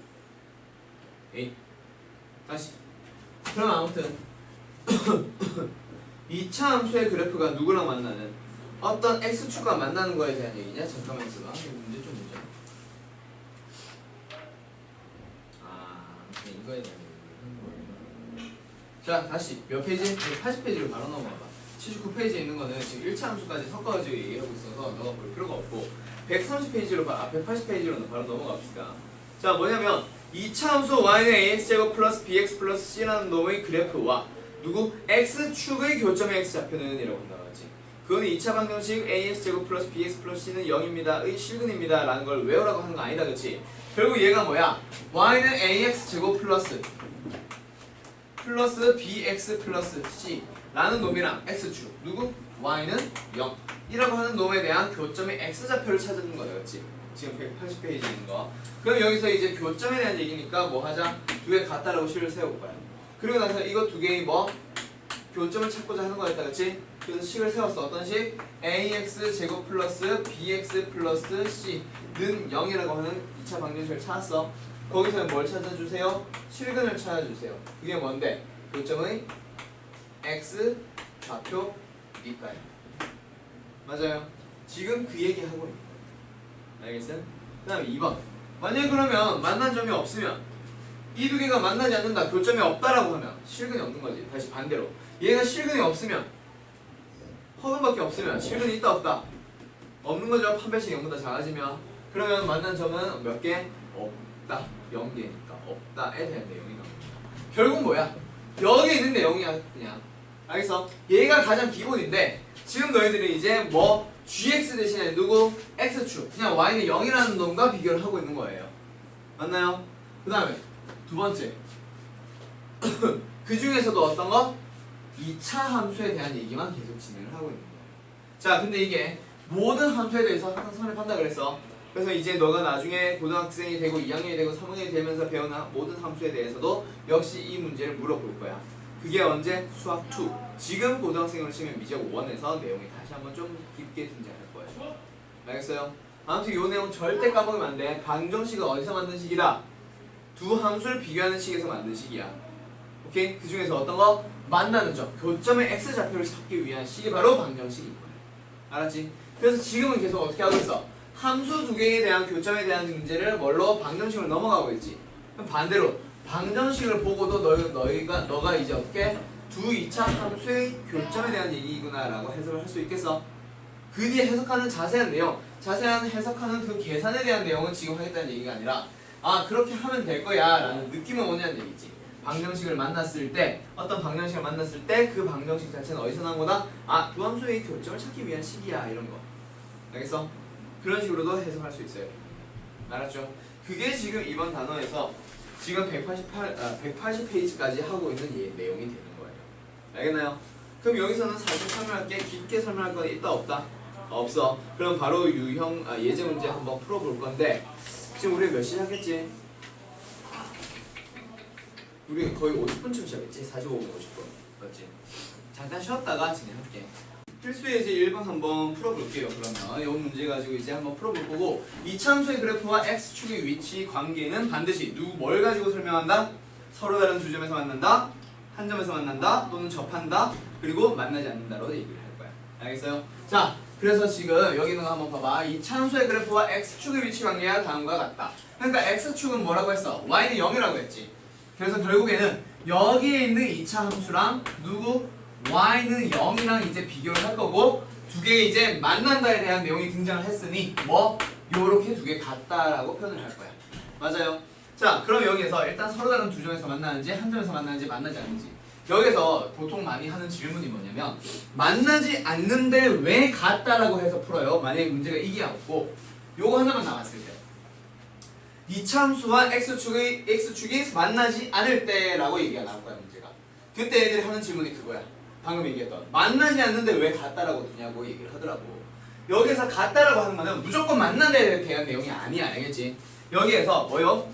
다시. 그럼 아무튼 2차 함수의 그래프가 누구랑 만나는 어떤 x축과 만나는 거에 대한 얘기냐? 잠깐만 있어봐. 문제 좀 보자. 이거에 대한 얘기. 자, 다시 몇 페이지? 180페이지로 바로 넘어가봐. 79페이지에 있는 거는 지금 1차 함수까지 섞어가지고 얘기하고 있어서 너가 볼 필요가 없고 130페이지로 180페이지로 바로 넘어갑시다. 자, 뭐냐면 2차 함수 y는 ax제곱 플러스 bx 플러스 c라는 놈의 그래프와 누구? x축의 교점의 x좌표는 이라고 한다고 하지. 그거는 2차 방정식 ax제곱 플러스 bx 플러스 c는 0입니다 의 실근입니다 라는 걸 외우라고 하는 거 아니다, 그치? 결국 얘가 뭐야? y는 ax제곱 플러스 bx 플러스 c 라는 놈이랑 x축 누구? y는 0 이라고 하는 놈에 대한 교점의 x좌표를 찾는 거야, 그치? 지금 180페이지에 있는 거. 그럼 여기서 이제 교점에 대한 얘기니까 뭐 하자? 두 개 같다라고 식을 세울 거야. 그리고 나서 이거 두 개의 뭐? 교점을 찾고자 하는 거였다, 그치? 그래서 식을 세웠어. 어떤 식? ax 제곱 플러스 bx 플러스 c는 0이라고 하는 2차 방정식을 찾았어. 거기서 뭘 찾아주세요? 실근을 찾아주세요. 그게 뭔데? 교점의 x 좌표니까요. 맞아요. 지금 그 얘기 하고 있는 거예요. 알겠어요? 그 다음에 2번. 만약에 그러면 만난 점이 없으면 이 두 개가 만나지 않는다. 교점이 없다라고 하면 실근이 없는 거지. 다시 반대로. 얘가 실근이 없으면 허근밖에 없으면 실근이 있다 없다? 없는 거죠. 판별식 0보다 작아지면. 그러면 만난 점은 몇 개? 없다. 0개니까 없다에 대한 내용이 나옵니다. 결국 뭐야? 여기에 있는 내용이야 그냥. 알겠어? 얘가 가장 기본인데 지금 너희들이 이제 뭐 gx 대신에 누구? x축 그냥 y는 0이라는 놈과 비교를 하고 있는 거예요. 맞나요? 그 다음에 두 번째 그 중에서도 어떤 거? 2차 함수에 대한 얘기만 계속 진행을 하고 있는 거예요. 자, 근데 이게 모든 함수에 대해서 항상 선입한다 그랬어. 그래서 이제 너가 나중에 고등학생이 되고 2학년이 되고 3학년이 되면서 배우는 모든 함수에 대해서도 역시 이 문제를 물어볼 거야. 그게 언제? 수학 2. 지금 고등학생으로 치면 미적 5원에서 내용이 다시 한번 좀 깊게 등장할 거예요. 알겠어요? 아무튼 이 내용 절대 까먹으면 안 돼. 방정식은 어디서 만든 식이다? 두 함수를 비교하는 식에서 만든 식이야. 오케이? 그 중에서 어떤 거? 만나는 점, 교점의 x좌표를 찾기 위한 식이 바로 방정식인 거야. 알았지? 그래서 지금은 계속 어떻게 하고 있어? 함수 두 개에 대한 교점에 대한 문제를 뭘로? 방정식으로 넘어가고 있지. 그럼 반대로 방정식을 보고도 너가 이제 어떻게? 두 2차 함수의 교점에 대한 얘기구나 라고 해석을 할 수 있겠어. 그 뒤에 해석하는 자세한 내용, 자세한 해석하는 그 계산에 대한 내용은 지금 하겠다는 얘기가 아니라 아 그렇게 하면 될 거야 라는 느낌은 오냐는 얘기지. 방정식을 만났을 때 어떤 방정식을 만났을 때 그 방정식 자체는 어디서 나온 거다? 아 두 함수의 교점을 찾기 위한 식이야 이런 거. 알겠어? 그런 식으로도 해석할 수 있어요. 알았죠? 그게 지금 이번 단어에서 지금 180페이지까지 하고 있는 내용이 되는 거예요. 알겠나요? 그럼 여기서는 사실 설명할게. 깊게 설명할 건 있다 없다? 없어. 그럼 바로 유형 예제 문제 한번 풀어볼 건데 지금 우리 몇 시에 하겠지? 우리 거의 50분쯤 시작했지? 45분 50분 맞지? 잠깐 쉬었다가 진행할게. 필수 예제 1번 한번 풀어볼게요. 그러면 이 문제 가지고 이제 한번 풀어볼 거고 2차 함수의 그래프와 x축의 위치 관계는 반드시 뭘 가지고 설명한다? 서로 다른 두 점에서 만난다, 한 점에서 만난다, 또는 접한다, 그리고 만나지 않는다로 얘기를 할 거야. 알겠어요? 자, 그래서 지금 여기 있는 거 한번 봐봐. 2차 함수의 그래프와 x축의 위치 관계가 다음과 같다. 그러니까 x축은 뭐라고 했어? y는 0이라고 했지. 그래서 결국에는 여기에 있는 2차 함수랑 누구? y는 0이랑 이제 비교를 할 거고 두 개 이제 만난다에 대한 내용이 등장을 했으니 뭐 요렇게 두 개 같다라고 표현을 할 거야. 맞아요? 자, 그럼 여기에서 일단 서로 다른 두 점에서 만나는지 한 점에서 만나는지 만나지 않는지 여기서 보통 많이 하는 질문이 뭐냐면 만나지 않는데 왜 같다라고 해서 풀어요. 만약에 문제가 이게 없고 요거 하나만 나왔을 때 2차 함수와 x축이 만나지 않을 때라고 얘기가 나올 거야. 문제가 그때 애들이 하는 질문이 그거야. 방금 얘기했던 만나지 않는데 왜 같다라고 두냐고 얘기를 하더라고. 여기서 같다라고 하는 거는 무조건 만난 데에 대한 내용이 아니야. 알겠지? 여기에서 뭐요?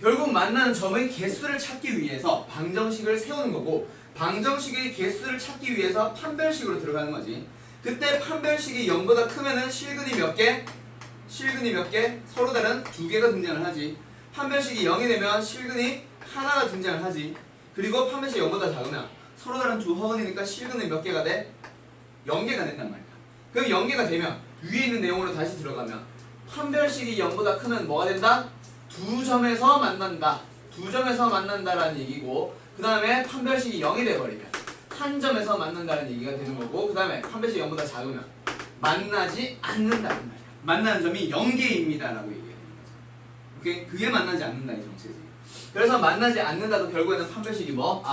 결국 만나는 점의 개수를 찾기 위해서 방정식을 세우는 거고 방정식의 개수를 찾기 위해서 판별식으로 들어가는 거지. 그때 판별식이 0보다 크면은 실근이 몇 개? 실근이 몇 개? 서로 다른 두 개가 등장을 하지. 판별식이 0이 되면 실근이 하나가 등장을 하지. 그리고 판별식이 0보다 작으면 서로 다른 두 허근이니까 실근이 몇 개가 돼? 0개가 된단 말이야. 그럼 0개가 되면 위에 있는 내용으로 다시 들어가면 판별식이 0보다 크면 뭐가 된다? 두 점에서 만난다. 두 점에서 만난다라는 얘기고, 그 다음에 판별식이 0이 돼버리면 한 점에서 만난다는 얘기가 되는 거고, 그 다음에 판별식이 0보다 작으면 만나지 않는다는 말이야. 만나는 점이 0개입니다 라고 얘기해요. 오케이? 그게 만나지 않는다 이 정체지. 그래서 만나지 않는다도 결국에는 판별식이 뭐?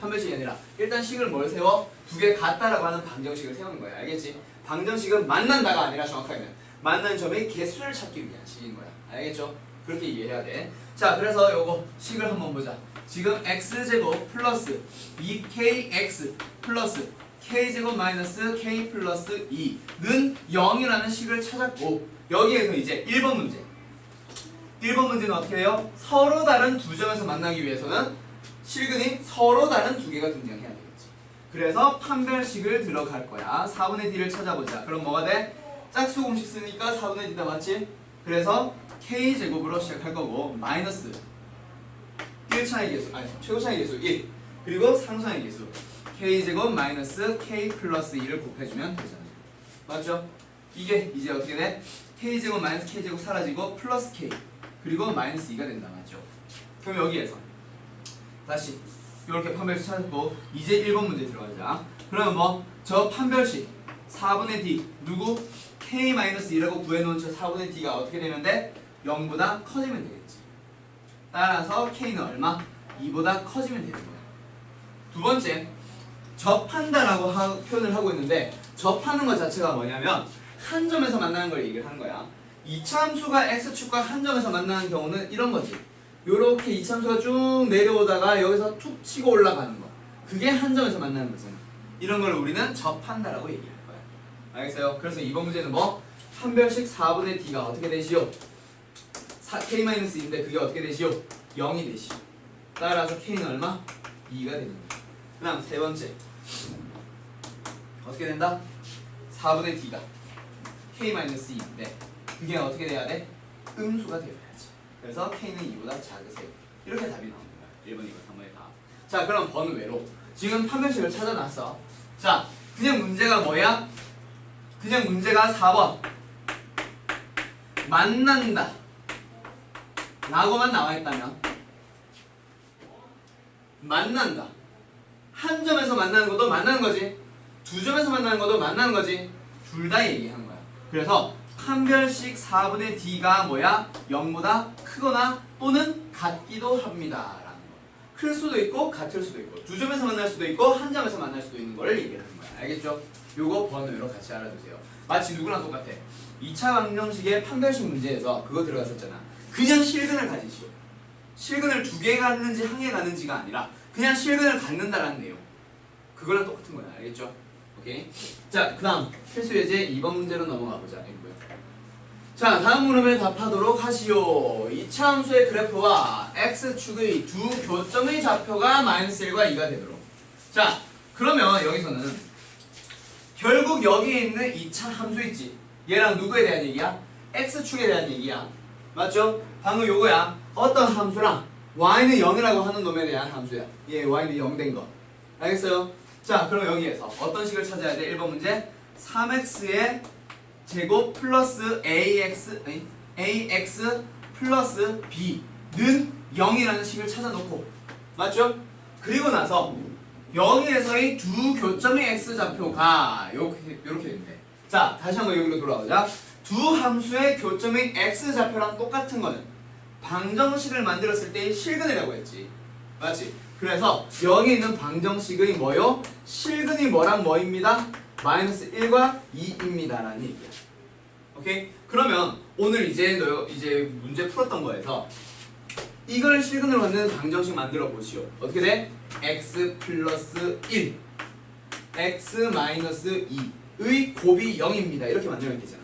판별식이 아니라 일단 식을 뭘 세워? 두 개 같다라고 하는 방정식을 세우는 거야. 알겠지? 방정식은 만난다가 아니라 정확하게 만나는 점의 개수를 찾기 위한 식인 거야. 알겠죠? 그렇게 이해해야 돼. 자, 그래서 요거 식을 한번 보자. 지금 x제곱 플러스 2kx 플러스 k제곱 마이너스 k 플러스 2는 0이라는 식을 찾았고, 여기에서 이제 1번 문제. 1번 문제는 어떻게 해요? 서로 다른 두 점에서 만나기 위해서는 실근이 서로 다른 두 개가 등장해야 되겠지. 그래서 판별식을 들어갈 거야. 4분의 d를 찾아보자. 그럼 뭐가 돼? 짝수 공식 쓰니까 4분의 d다 맞지? 그래서 k제곱으로 시작할 거고, 마이너스 1차의 개수, 아니 최고차의 개수 1, 그리고 상수의 개수 k제곱 마이너스 k 플러스 2를 곱해주면 되잖아. 맞죠? 이게 이제 어떻게 돼? k제곱 마이너스 k제곱 사라지고 플러스 k, 그리고 마이너스 2가 된다. 맞죠? 그럼 여기에서 다시 이렇게 판별식 찾았고, 이제 1번 문제 들어가자. 그러면 뭐? 저 판별식 4분의 d 누구? k-2라고 구해놓은 저 4분의 d가 어떻게 되면 돼? 0보다 커지면 되겠지. 따라서 k는 얼마? 2보다 커지면 되는 거야. 두 번째, 접한다라고 표현을 하고 있는데, 접하는 것 자체가 뭐냐면 한 점에서 만나는 걸 얘기를 하는 거야. 이차함수가 x축과 한 점에서 만나는 경우는 이런 거지. 요렇게 이차함수가 쭉 내려오다가 여기서 툭 치고 올라가는 거, 그게 한 점에서 만나는 거잖아. 이런 걸 우리는 접한다라고 얘기할 거야. 알겠어요? 그래서 이번 문제는 뭐? 판별식 4분의 d가 어떻게 되시오? k-2인데 그게 어떻게 되시오? 0이 되시오. 따라서 k는 얼마? 2가 되는 거야. 그 다음 세 번째, 어떻게 된다? 4분의 d가 k-2인데 그게 어떻게 돼야 돼? 음수가 되어야지. 그래서 k는 2보다 작으세요. 이렇게 답이 나오는 거야. 1번이고 3번이 다. 자, 그럼 번외로 지금 판별식을 찾아놨어. 자, 그냥 문제가 뭐야? 그냥 문제가 4번 만난다 라고만 나와있다면, 만난다, 한 점에서 만나는 것도 만나는 거지, 두 점에서 만나는 것도 만나는 거지, 둘 다 얘기하는 거야. 그래서 판별식 4분의 d가 뭐야? 0보다 크거나 또는 같기도 합니다 라는 거. 클 수도 있고 같을 수도 있고, 두 점에서 만날 수도 있고 한 점에서 만날 수도 있는 거를 얘기하는 거야. 알겠죠? 요거 번외로 같이 알아두세요. 마치 누구랑 똑같아. 2차 방정식의 판별식 문제에서 그거 들어갔었잖아. 그냥 실근을 가지시오. 실근을 두 개 갖는지 한 개 갖는지가 아니라 그냥 실근을 갖는다라는 내용. 그거랑 똑같은 거야. 알겠죠? 오케이. 자, 그 다음 필수 예제 2번 문제로 넘어가 보자. 이거요. 자, 다음 물음에 답하도록 하시오. 2차 함수의 그래프와 x축의 두 교점의 좌표가 -1과 2가 되도록. 자, 그러면 여기서는 결국 여기에 있는 2차 함수 있지. 얘랑 누구에 대한 얘기야? x축에 대한 얘기야. 맞죠? 방금 요거야. 어떤 함수랑 y는 0이라고 하는 놈에 대한 함수야. 얘 y는 0 된 거. 알겠어요? 자, 그럼 여기에서 어떤 식을 찾아야 돼? 1번 문제 3x의 제곱 플러스 ax 플러스 b는 0이라는 식을 찾아놓고, 맞죠? 그리고 나서 여기에서의 두 교점의 x좌표가 요렇게 된대. 자, 다시 한번 여기로 돌아오자. 두 함수의 교점의 x좌표랑 똑같은 거는 방정식을 만들었을 때의 실근이라고 했지. 맞지? 그래서 여기 있는 방정식의 뭐요? 실근이 뭐랑 뭐입니다? -1과 2입니다 라는 얘기야. 오케이? 그러면 오늘 이제 문제 풀었던 거에서 이걸 실근으로 갖는 방정식 만들어 보시오. 어떻게 돼? x 플러스 1 x 마이너스 2의 곱이 0입니다 이렇게 만들면 되잖아.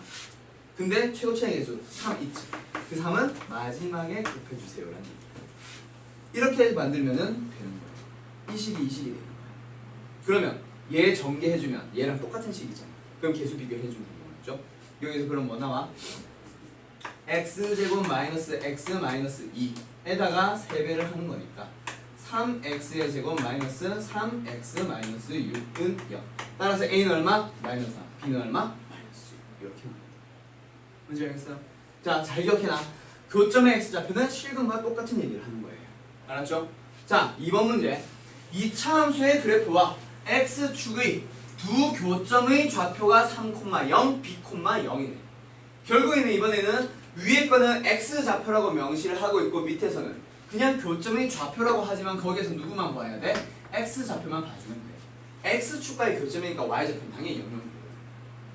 근데 최고차의 개수 3 있지. 그 3은 마지막에 곱해주세요 라는 얘기야. 이렇게 만들면은 되는 거야. 이 식이 되는 거야. 그러면 얘 전개해주면 얘랑 똑같은 식이잖아. 그럼 개수 비교해주면 되는 거죠. 여기서 그럼 뭐 나와? x제곱 마이너스 x 마이너스 2에다가 3배를 하는 거니까 3x의 제곱 마이너스 3x 마이너스 6은 0. 따라서 a는 얼마? 마이너스 3. b는 얼마? 마이너스 6. 이렇게 나와요. 뭔지 알겠어요? 자, 잘 기억해놔. 교점의 x좌표는 실근과 똑같은 얘기를 하는 거예요. 알았죠? 자, 2번 문제. 이차함수의 그래프와 x축의 두 교점의 좌표가 3,0, b,0이네. 결국에는 이번에는 위에 거는 x좌표라고 명시를 하고 있고 밑에서는 그냥 교점의 좌표라고 하지만 거기에서 누구만 봐야 돼? x좌표만 봐주면 돼. x축과의 교점이니까 y좌표는 당연히 0,0.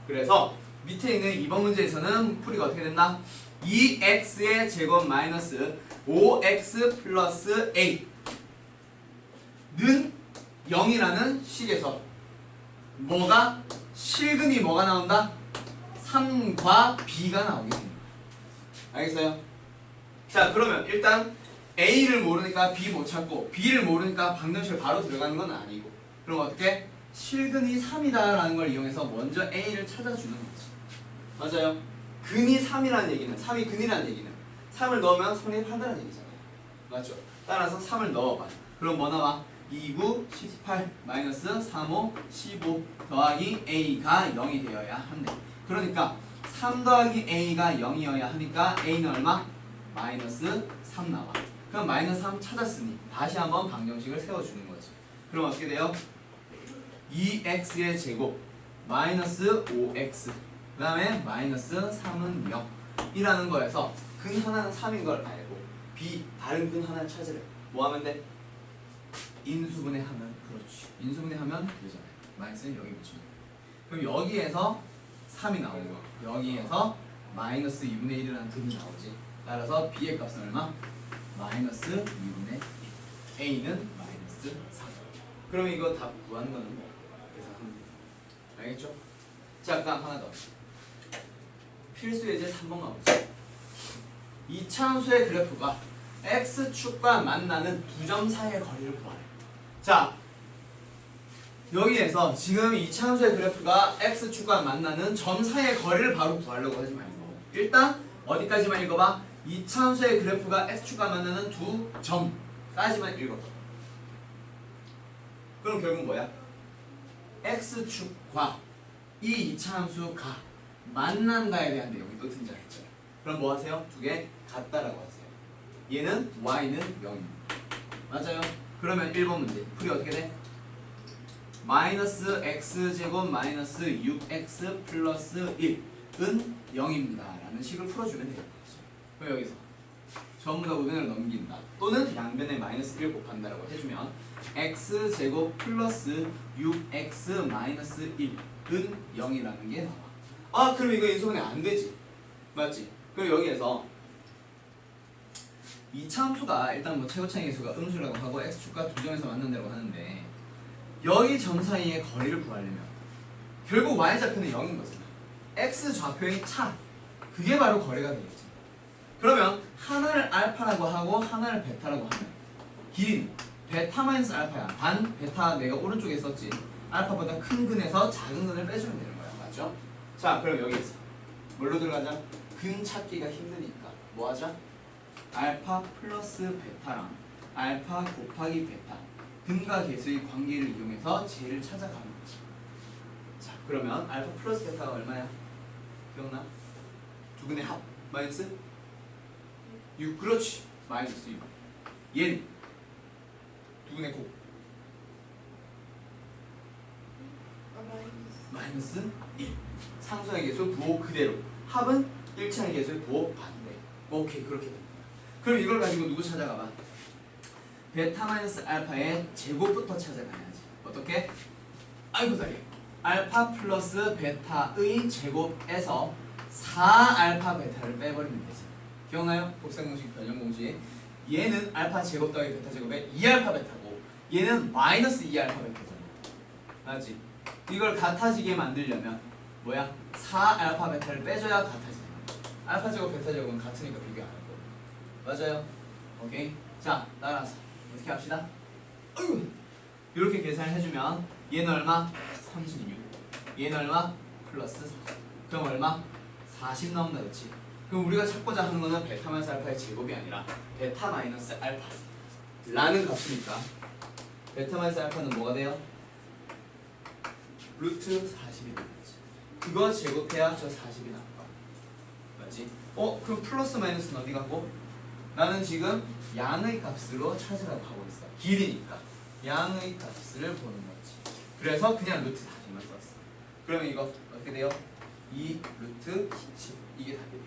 그래서 밑에 있는 2번 문제에서는 풀이가 어떻게 된다? 2x의 제곱 마이너스 5x 플러스 a 는 0이라는 식에서 뭐가? 실근이 뭐가 나온다? 3과 b가 나오게 됩니다. 알겠어요? 자, 그러면 일단 a를 모르니까 b 못 찾고 b를 모르니까 방정식을 바로 들어가는 건 아니고, 그럼 어떻게? 실근이 3이다 라는 걸 이용해서 먼저 a를 찾아주는 거지. 맞아요? 근이 3이라는 얘기는, 3이 근이라는 얘기는 3을 넣으면 성립한다는 얘기잖아요. 맞죠? 따라서 3을 넣어봐. 그럼 뭐 나와? 2, 9, 18, 마이너스 3, 5, 15 더하기 a가 0이 되어야 한대. 그러니까 3 더하기 a가 0이어야 하니까 a는 얼마? 마이너스 3 나와. 그럼 마이너스 3 찾았으니 다시 한번 방정식을 세워주는 거지. 그럼 어떻게 돼요? 2x의 제곱 마이너스 5x 그 다음에 마이너스 3은 0 이라는 거에서 근 하나는 3인 걸 알고 b 다른 근 하나를 찾으래. 뭐 하면 돼? 인수분해 하면. 그렇지. 인수분해 하면 되잖아요. 마이너스는 여기 붙이면. 그럼 여기에서 3이 나오는 거. 여기에서 마이너스 2분의 1이라는 근이 나오지. 따라서 b의 값은 얼마? 마이너스 2분의 1. a는 마이너스 3. 그럼 이거 답 구하는 거는 뭐? 계산하면 돼. 알겠죠? 자, 그다음 하나 더. 필수 예제 3번 가보자. 이차함수의 그래프가 x축과 만나는 두 점 사이의 거리를 구하래. 자, 여기에서 지금 이차함수의 그래프가 x축과 만나는 점 사이의 거리를 바로 구하려고 하지 말고 일단 어디까지만 읽어봐? 이차함수의 그래프가 x축과 만나는 두 점까지만 읽어봐. 그럼 결국 뭐야? x축과 이 이차함수가 만난다에 대한 내용이 또 등장했죠. 그럼 뭐 하세요? 두 개 같다라고 하세요. 얘는 y는 0입니다. 맞아요? 그러면 1번 문제 풀이 어떻게 돼? 마이너스 x제곱 마이너스 6x 플러스 1은 0입니다 라는 식을 풀어주면 되는 거죠. 그럼 여기서 전부 다 우변으로 넘긴다 또는 양변에 마이너스 1 곱한다라고 해주면 x제곱 플러스 6x 마이너스 1은 0이라는 게 나와. 아, 그럼 이거 인수분해 안 되지. 맞지? 그럼 여기에서 이차함수가 일단 뭐 최고차의 개수가 음수라고 하고 x축과 두 점에서 만난다고 하는데 여기 점 사이의 거리를 구하려면 결국 y좌표는 0인 거잖아. x좌표의 차 그게 바로 거리가 되겠지. 그러면 하나를 알파라고 하고 하나를 베타라고 하면 길이는 베타 마이너스 알파야. 단 베타 내가 오른쪽에 썼지. 알파보다 큰 근에서 작은 근을 빼주면 되는 거야. 맞죠? 자, 그럼 여기에서 뭘로 들어가자? 근 찾기가 힘드니까 뭐 하자? 알파 플러스 베타랑 알파 곱하기 베타 근과 개수의 관계를 이용해서 쟤를 찾아가는 거지. 자, 그러면 알파 플러스 베타가 얼마야? 기억나? 두 근의 합 마이너스 6. 그렇지. 마이너스 6. 얘는 두 근의 곱 마이너스 1. 상수의 개수 부호 그대로. 합은 1차의 개수의 부호 반대. 오케이, 그렇게 됩니다. 그럼 이걸 가지고 누구 찾아가봐? 베타 마이너스 알파의 제곱부터 찾아가야지. 어떻게? 아이고 다리. 알파 플러스 베타의 제곱에서 4알파 베타를 빼버리면 되지. 기억나요? 곱셈공식, 변형공식. 얘는 알파 제곱 더하기 베타 제곱에 2알파 베타고 얘는 마이너스 2알파 베타잖아. 맞지? 이걸 같아지게 만들려면 뭐야? 4알파 베타를 빼줘야 같아지는 거야. 알파 제곱 베타 제곱은 같으니까 비교 안 하고. 맞아요? 오케이? 자, 따라서 어떻게 합시다? 어이구! 이렇게 계산을 해주면 얘는 얼마? 36. 얘는 얼마? 플러스 40. 그럼 얼마? 40 나온다, 그렇지? 그럼 우리가 찾고자 하는 거는 베타 마이너스 알파의 제곱이 아니라 베타 마이너스 알파. 라는 값이니까 베타 마이너스 알파는 뭐가 돼요? 루트 40이 되겠지. 그거 제곱해야 저 40이 나올 거야. 맞지? 그럼 플러스 마이너스는 어디 가고? 나는 지금 양의 값으로 찾으라고 하고 있어. 길이니까 양의 값을 보는 거지. 그래서 그냥 루트 40만 썼어. 그러면 이거 어떻게 돼요? 2 루트 10 이게 답이 돼요.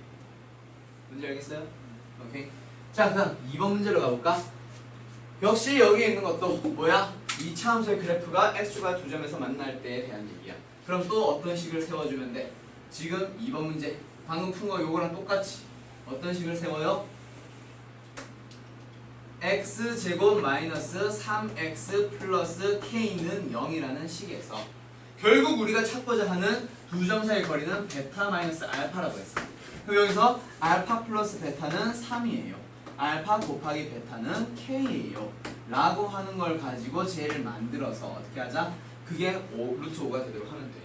문제 알겠어요? 오케이. 자, 그다음 2번 문제로 가볼까? 역시 여기 있는 것도 뭐야? 2차 함수의 그래프가 x축과 두 점에서 만날 때에 대한 얘기야. 그럼 또 어떤 식을 세워주면 돼? 지금 2번 문제 방금 푼 거 요거랑 똑같이 어떤 식을 세워요? x제곱 마이너스 3x 플러스 k는 0이라는 식에서 결국 우리가 찾고자 하는 두 점 사이의 거리는 베타 마이너스 알파라고 했어. 그럼 여기서 알파 플러스 베타는 3이에요. 알파 곱하기 베타는 k예요. 라고 하는 걸 가지고 쟤를 만들어서 어떻게 하자? 그게 루트 5가 되도록 하면 돼.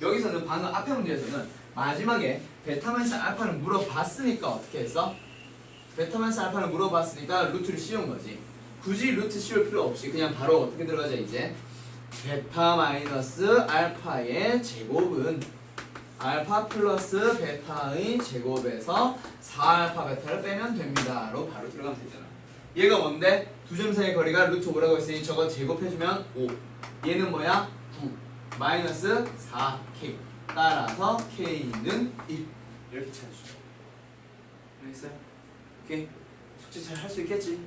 여기서는 방금 앞에 문제에서는 마지막에 베타 마이너스 알파를 물어봤으니까 어떻게 했어? 베타 마이너스 알파를 물어봤으니까 루트를 씌운 거지. 굳이 루트 씌울 필요 없이 그냥 바로 어떻게 들어가자 이제? 베타 마이너스 알파의 제곱은 알파 플러스 베타의 제곱에서 4알파 베타를 빼면 됩니다로 바로 들어가면 되잖아. 얘가 뭔데? 두 점 사이의 거리가 루트 5라고 했으니 저거 제곱해주면 5. 얘는 뭐야? 9 마이너스 4k 따라서 k는 1 이렇게 찾아주죠. 알겠어요? 오케이. 숙제 잘 할 수 있겠지?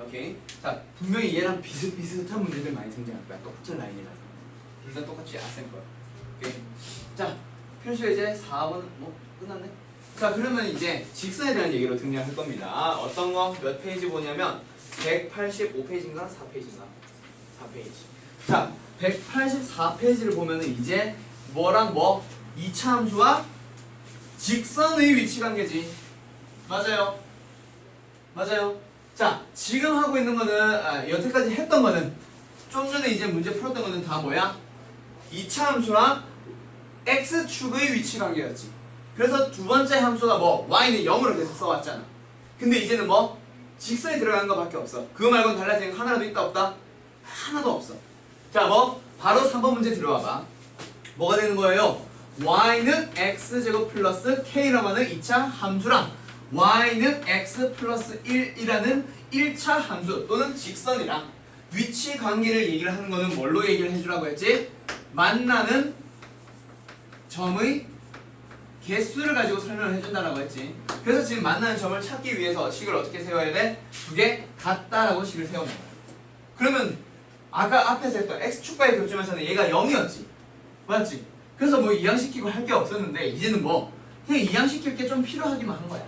오케이. 자, 분명히 얘랑 비슷비슷한 문제들 많이 등장할 거야. 똑같은 라인이라서. 둘 다 똑같이 아센 거야. 오케이. 자, 필수 이제 4번 뭐 끝났네. 자, 그러면 이제 직선에 대한 얘기로 등장할 겁니다. 어떤 거 몇 페이지 보냐면 185페이지인가 4페이지인가? 4페이지. 자, 184페이지를 보면은 이제 뭐랑 뭐 2차 함수와 직선의 위치 관계지. 맞아요. 맞아요. 자, 지금 하고 있는 거는 여태까지 했던 거는 좀 전에 이제 문제 풀었던 거는 다 뭐야? 2차 함수랑 x축의 위치 관계였지. 그래서 두 번째 함수가 뭐 y는 0으로 계속 써왔잖아. 근데 이제는 뭐 직선에 들어가는 거밖에 없어. 그거 말고는 달라지는 거 하나라도 있다 없다? 하나도 없어. 자, 뭐 바로 3번 문제 들어와봐. 뭐가 되는 거예요? y는 x제곱 플러스 k라고 하는 2차 함수랑 y는 x 플러스 1이라는 1차 함수 또는 직선이랑 위치 관계를 얘기를 하는 거는 뭘로 얘기를 해주라고 했지? 만나는 점의 개수를 가지고 설명을 해준다라고 했지. 그래서 지금 만나는 점을 찾기 위해서 식을 어떻게 세워야 돼? 두 개 같다라고 식을 세우는 거야. 그러면 아까 앞에서 했던 x축과의 교점에서는 얘가 0이었지. 맞지? 그래서 뭐 이항시키고 할 게 없었는데 이제는 뭐 그냥 이항시킬 게 좀 필요하기만 한 거야.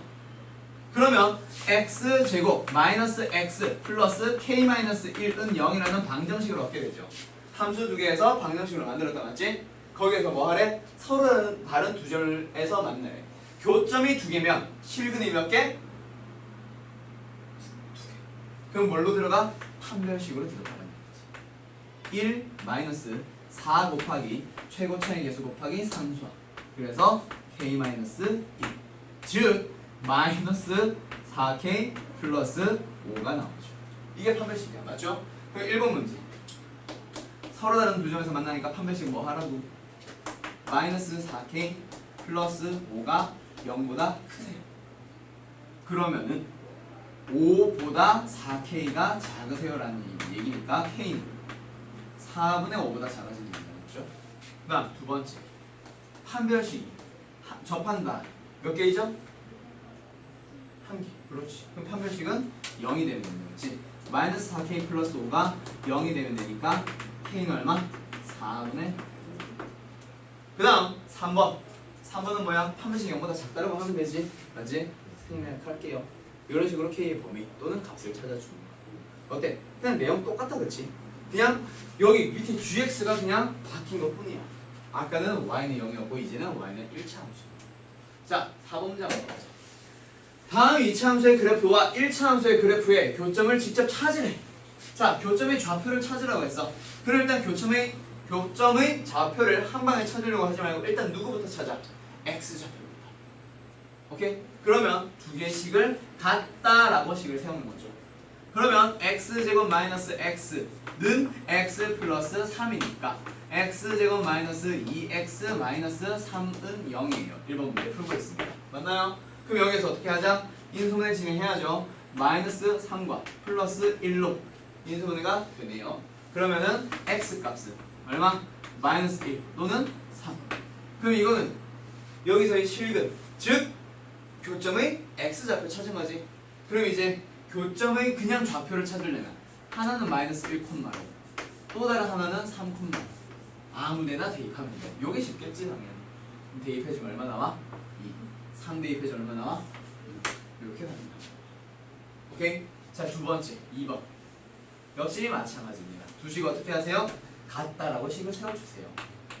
그러면 x제곱 마이너스 x 플러스 k 마이너스 1은 0이라는 방정식을 얻게 되죠. 함수 두 개에서 방정식을 만들었다. 맞지? 거기에서 뭐 하래? 서로 다른 두 점에서 만나래. 교점이 두 개면 실근이 몇 개? 두 개. 그럼 뭘로 들어가? 판별식으로 들어가는 거지. 1 마이너스 4 곱하기 최고 차이 계수 곱하기 상수항. 그래서 k 마이너스 1. 즉 마이너스 4k 플러스 5가 나오죠. 이게 판별식이야. 맞죠? 그럼 1번 문제. 서로 다른 두 점에서 만나니까 판별식 뭐 하라고? 마이너스 4k 플러스 5가 0보다 크세요. 그러면은 5보다 4k가 작으세요라는 얘기니까 k는 4분의 5보다 작아지는 거죠. 그 다음 두 번째 판별식이 접한다. 몇 개이죠? 한 개. 그렇지. 그럼 판별식은 0이 되면 되는 거지. 마이너스 4k 플러스 5가 0이 되면 되니까 k는 얼마? 4분의 그 다음 3번. 3번은 뭐야? 판별식 0보다 작다라고 하면 되지. 맞지? 생략할게요. 이런 식으로 k의 범위 또는 값을 찾아주는 거야. 어때? 그냥 내용 똑같다. 그렇지? 그냥 여기 밑에 gx가 그냥 바뀐 것 뿐이야. 아까는 y는 0이었고 이제는 y는 1차 함수. 자, 4번 문제 한번 보자. 다음 2차 함수의 그래프와 1차 함수의 그래프의 교점을 직접 찾으래. 자, 교점의 좌표를 찾으라고 했어. 그럼 일단 교점의 좌표를 한 방에 찾으려고 하지 말고 일단 누구부터 찾아? x좌표부터. 오케이? 그러면 두 개의 식을 같다라고 식을 세우는 거죠. 그러면 x제곱 마이너스 x는 x 플러스 3이니까 x제곱 마이너스 2x 마이너스 3은 0이에요. 1번 문제 풀고 있습니다. 맞나요? 그럼 여기서 어떻게 하자? 인수분해 진행해야죠. 마이너스 3과 플러스 1로 인수분해가 되네요. 그러면은 x 값은 얼마? 마이너스 1 또는 3. 그럼 이거는 여기서의 실근, 즉 교점의 x좌표 찾은 거지. 그럼 이제 교점의 그냥 좌표를 찾으려면 하나는 마이너스 1콤마로 또 다른 하나는 3콤마로 아무데나 대입하면 돼. 요게 쉽겠지 당연히. 대입해주면 얼마 나와? 2. 3 대입해주면 얼마 나와? 6. 이렇게 됩니다. 오케이? 자, 두 번째 2번 역시 마찬가지입니다. 두식 어떻게 하세요? 같다라고 식을 세워주세요.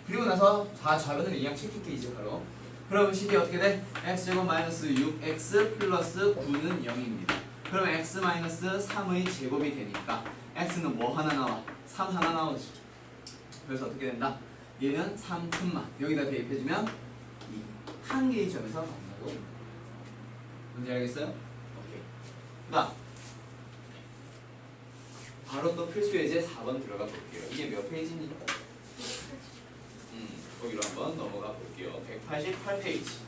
그리고 나서 다 좌변을 이항시킬게 이제 바로. 그러면 식이 어떻게 돼? x제곱 마이너스 6x 플러스 9는 0입니다. 그러면 x 마이너스 3의 제곱이 되니까 x는 뭐 하나 나와? 3 하나 나오지. 그래서 어떻게 된다? 얘는 3 콤마 여기다 대입해주면 2. 한 개의 점에서 만나고. 뭔지 알겠어요? 오케이. 그 다음 바로 또 필수 예제 4번 들어가 볼게요. 이게 몇 페이지입니까? 거기로 한번 넘어가 볼게요. 188페이지.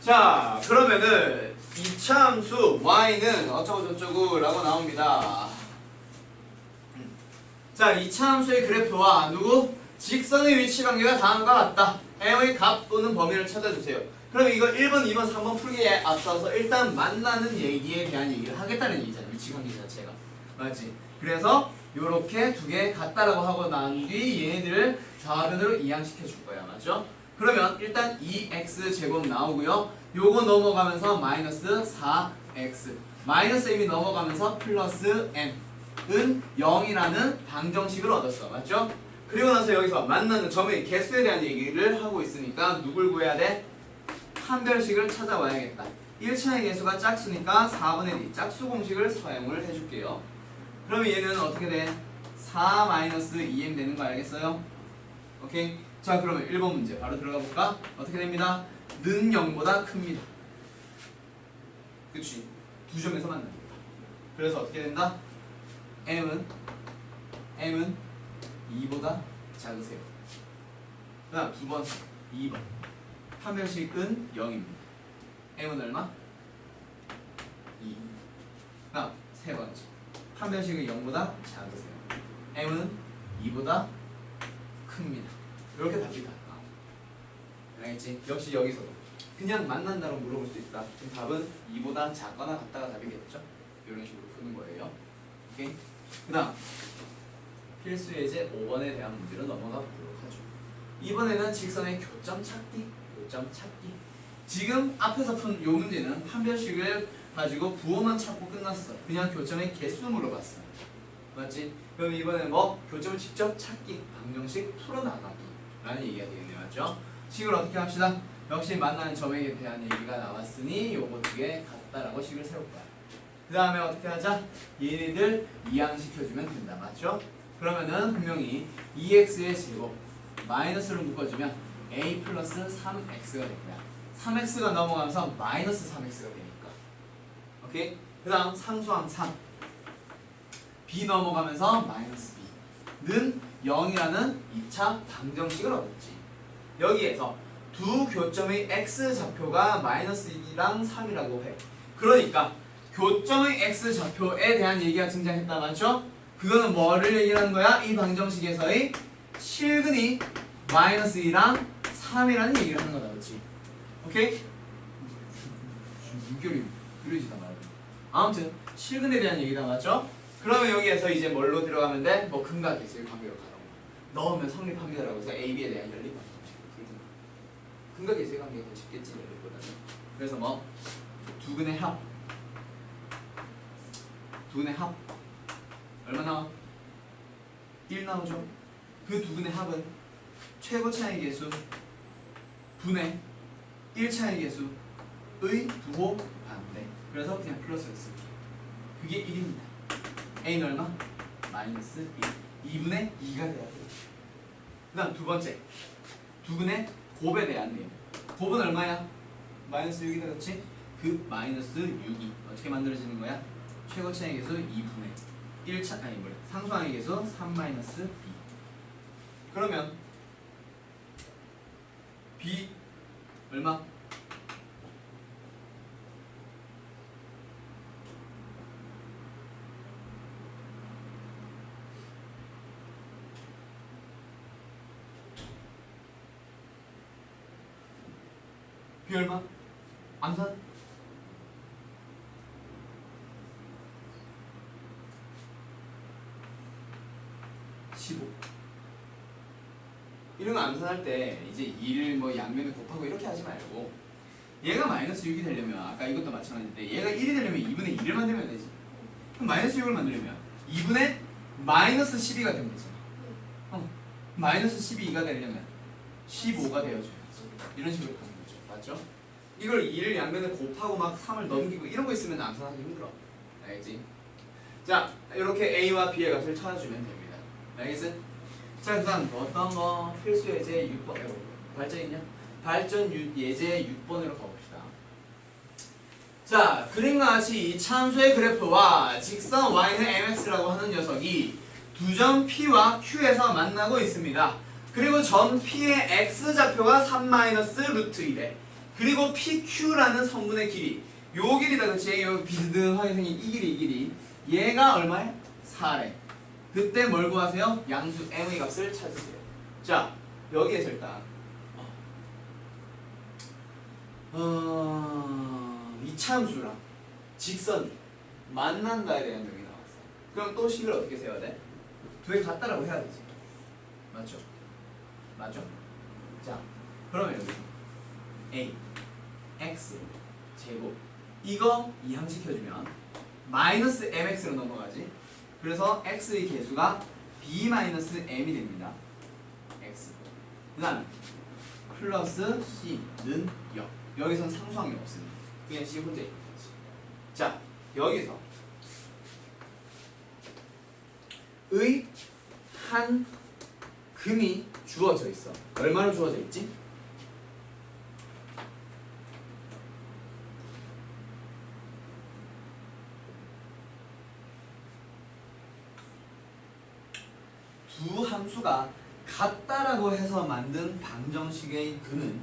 자, 그러면은 이차함수 y는 어쩌고 저쩌고 라고 나옵니다. 자, 이차함수의 그래프와 누구? 직선의 위치 관계가 다음과 같다. m의 값 또는 범위를 찾아주세요. 그럼 이거 1번, 2번, 3번 풀기에 앞서서 일단 만나는 얘기에 대한 얘기를 하겠다는 얘기잖아. 위치 관계 자체가. 맞지? 그래서 요렇게 두 개 같다라고 하고 난 뒤 얘네들을 좌변으로 이항시켜 줄 거야. 맞죠? 그러면 일단 2x 제곱 나오고요. 요거 넘어가면서 마이너스 4x 마이너스 m이 넘어가면서 플러스 m은 0이라는 방정식을 얻었어. 맞죠? 그리고 나서 여기서 만나는 점의 개수에 대한 얘기를 하고 있으니까 누굴 구해야 돼? 판별식을 찾아와야겠다. 1차의 개수가 짝수니까 4분의 D 짝수 공식을 사용을 해줄게요. 그러면 얘는 어떻게 돼? 4-2m 되는 거 알겠어요? 오케이? 자, 그러면 1번 문제 바로 들어가 볼까? 어떻게 됩니다? 는 0보다 큽니다. 그치? 두 점에서 만납니다. 그래서 어떻게 된다? m은 2보다 작으세요. 그 다음 두 번째 2번 판별식은 0입니다. m은 얼마? 2. 그 다음 세 번째 판별식은 0보다 작으세요. m은 2보다 큽니다. 이렇게 답이 다 나와. 알겠지? 역시 여기서도 그냥 만난다고 물어볼 수 있다. 지금 답은 2보다 작거나 같다가 답이겠죠? 이런 식으로 푸는 거예요. 오케이? 그 다음 필수 예제 5번에 대한 문제로 넘어가 보도록 하죠. 이번에는 직선의 교점 찾기. 지금 앞에서 푼 이 문제는 판별식을 가지고 부호만 찾고 끝났어. 그냥 교점의 개수 물어봤어. 맞지? 그럼 이번에 뭐? 교점을 직접 찾기, 방정식 풀어나가기 라는 얘기가 되겠네요. 맞죠? 식을 어떻게 합시다? 역시 만나는 점에 대한 얘기가 나왔으니 요거 두 개 같다라고 식을 세울 거야. 그 다음에 어떻게 하자? 얘네들 이항시켜주면 된다. 맞죠? 그러면은 분명히 2x의 제곱 마이너스를 묶어주면 a 플러스 3x가 됩니다. 3x가 넘어가면서 마이너스 3x가 되니까. 오케이? 그 다음 상수항 3 b 넘어가면서 마이너스 b는 0이라는 2차 방정식을 얻었지. 여기에서 두 교점의 x좌표가 마이너스 2랑 3이라고 해. 그러니까 교점의 x좌표에 대한 얘기가 등장했다. 맞죠? 그거는 뭐를 얘기하는 거야? 이 방정식에서의 실근이 마이너스 2랑 3이라는 얘기를 하는 거다. 그렇지? 오케이? 물결이 그려지다 말이야. 아무튼 실근에 대한 얘기다. 맞죠? 그러면 여기에서 이제 뭘로 들어가면 돼? 뭐 근과 계수의 관계로 가는 거 넣으면 성립합니다라고 해서 A, B에 대한 연립 방정식. 근과 계수의 관계가 더 쉽겠지 연립보다는. 그래서 뭐 두근의 합 얼마 나와? 1 나오죠? 그 두근의 합은 최고 차의 개수 분의 1차의 개수의 부호 반대. 그래서 그냥 플러스를 쓸게요. 그게 1입니다. A는 얼마? 마이너스 1. 2분의 2가 돼야 돼요. 그 다음 두 번째 두근의 곱에 대한 내용. 곱은 얼마야? 마이너스 6이다. 그렇지? 그 마이너스 6이 어떻게 만들어지는 거야? 최고차의 계수 2분의 1차 아니 뭐래 상수항의 계수 3 마이너스 b. 그러면 b 얼마? b 얼마? 암산? 15. 이런 거 암산할 때 이제 2를 뭐 양면에 곱하고 이렇게 하지 말고 얘가 마이너스 6이 되려면 아까 이것도 마찬가지인데 얘가 1이 되려면 2분의 2를 만들면 되지. 그럼 마이너스 6을 만들려면 2분의 마이너스 12가 되면 되지. 마이너스 12가 되려면 15가 되어줘야지. 이런 식으로 가는 거죠. 맞죠? 이걸 2를 양면에 곱하고 막 3을 넘기고 이런 거 있으면 암산하기 힘들어. 알겠지? 자, 이렇게 A와 B의 값을 찾아주면 됩니다. 알겠어? 자, 그 다음 어떤 거? 필수 예제 6번. 발전 있냐? 발전 예제 6번으로 가봅시다. 자, 그림과 같이 이 참수의 그래프와 직선 y는 mx라고 하는 녀석이 두 점 P와 Q에서 만나고 있습니다. 그리고 점 P의 x좌표가 3-루트 1에 그리고 PQ라는 선분의 길이 요 길이다 그치? 요 비스듬하게 생긴 이 길이 얘가 얼마야? 4래. 그때 뭘 구하세요? 양수 m의 값을 찾으세요. 자, 여기에서 일단 이 참수랑 직선이 만난다에 대한 점이 나왔어. 그럼 또 식을 어떻게 세워야 돼? 두 개 같다라고 해야 되지. 맞죠? 맞죠? 자, 그러면 여기 a x 제곱 이거 이항시켜주면 마이너스 mx로 넘어가지. 그래서 x의 계수가 b 마이너스 m이 됩니다. x 그 다음에 플러스 c는 0. 여기선 상수항이 없습니다. 그냥 c 혼자 있는 거지. 자, 여기서 의 한 금이 주어져 있어. 얼마로 주어져 있지? 두 함수가 같다라고 해서 만든 방정식의 근은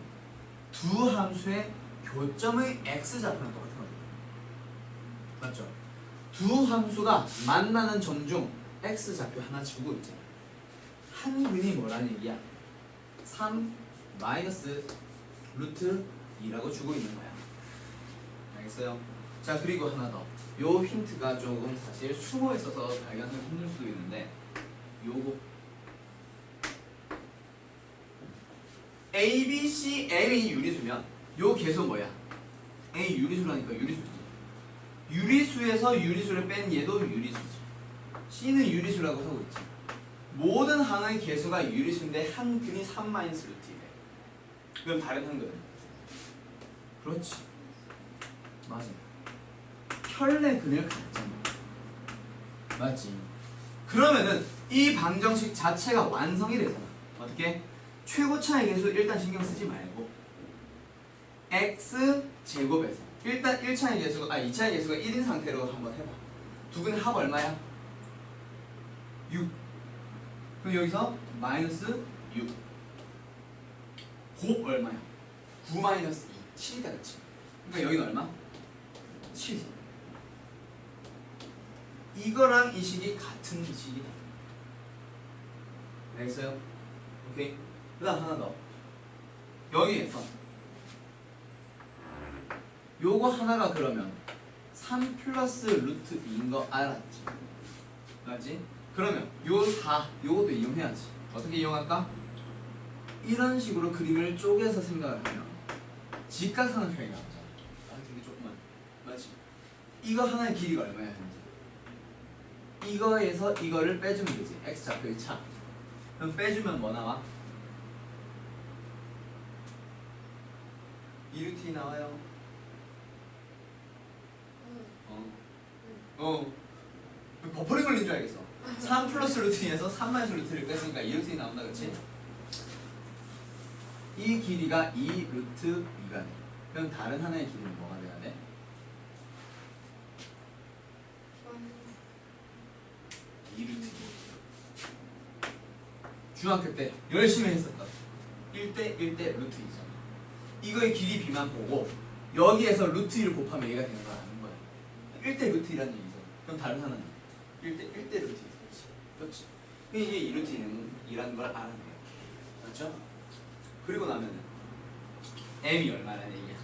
두 함수의 교점의 x좌표랑 똑같은 거죠. 맞죠? 두 함수가 만나는 점 중 x좌표 하나 주고 있잖아. 한 근이 뭐라는 얘기야? 3 마이너스 루트 2라고 주고 있는 거야. 알겠어요? 자, 그리고 하나 더. 요 힌트가 조금 사실 숨어 있어서 발견하기 힘들 수도 있는데 요거 A, B, C, M이 유리수면 요 계수 뭐야? A 유리수라니까 유리수지. 유리수에서 유리수를 뺀 얘도 유리수지. C는 유리수라고 하고 있지. 모든 항의 계수가 유리수인데 한 근이 3 마이너스 루트이래. 그럼 다른 한근은? 그렇지. 맞아. 혈내 근을 갖잖아. 맞지? 그러면은 이 방정식 자체가 완성이 되잖아. 어떻게? 최고차의 계수 일단 신경 쓰지 말고 x 제곱에서 일단 1차의 계수가 2차의 계수가 1인 상태로 한번 해봐. 두 근의 합 얼마야? 6. 그럼 여기서 마이너스 6. 곱 얼마야? 9 마이너스 2. 7이다 그치? 그러니까 여기는 얼마? 7. 이거랑 이 식이 같은 식이다. 알겠어요? 오케이. 그 다음 하나 더. 여기에서 요거 하나가 그러면 3 플러스 루트 2인 거 알았지? 알았지? 그러면 요 4, 요것도 이용해야지. 어떻게 이용할까? 이런 식으로 그림을 쪼개서 생각을 하면 직각삼각형이 나오잖아. 되게 조그만. 맞지? 이거 하나의 길이가 얼마야 현재? 이거에서 이거를 빼주면 되지. x좌표의 차. 그럼 빼주면 뭐 나와? 2루트 나와요. 버퍼링 걸린 줄 알겠어. 3 플러스 루트 2에서 3 마이너스 루트를 뺐으니까 2루트 나온다 그치? 이 길이가 2 루트 2가 돼. 그럼 다른 하나의 길이는 뭐가 돼야 돼? 2루트 2. 중학교 때 열심히 했었다. 1대 1대 루트 2잖아. 이거의 길이 b만 보고 여기에서 루트 2를 곱하면 얘가 되는 걸 아는 거야. 1대 루트 2라는 얘기죠. 그럼 다른 하나는 1대 루트 2. 그렇지. 이게 2루트 2라는 걸 알아내요. 맞죠? 그리고 나면은 m이 얼마라는 얘기야?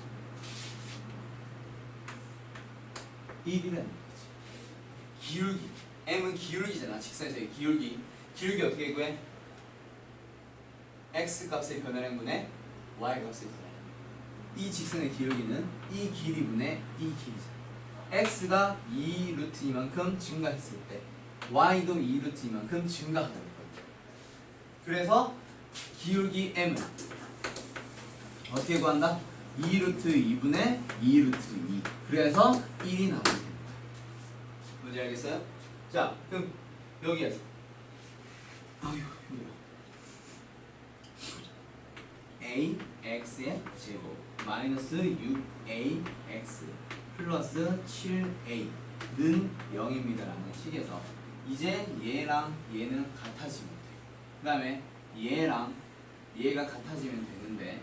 1이라는 얘기지. 기울기. m은 기울기잖아. 직선에서의 기울기. 기울기 어떻게 구해? x 값의 변화량분의 y 값의 변화량. 이 직선의 기울기는 이 길이분의 이 길이잖아. x가 2루트 2만큼 증가했을 때 y도 2루트 2만큼 증가하는 거예요. 그래서 기울기 m은 어떻게 구한다? 2루트 2분의 2루트 2. 그래서 1이 나오게 됩니다. 뭔지 알겠어요? 자, 그럼 여기에서 아유 힘들어. ax의 제곱 마이너스 6ax 플러스 7a는 0입니다라는 식에서 이제 얘랑 얘는 같아지면 돼. 그 다음에 얘랑 얘가 같아지면 되는데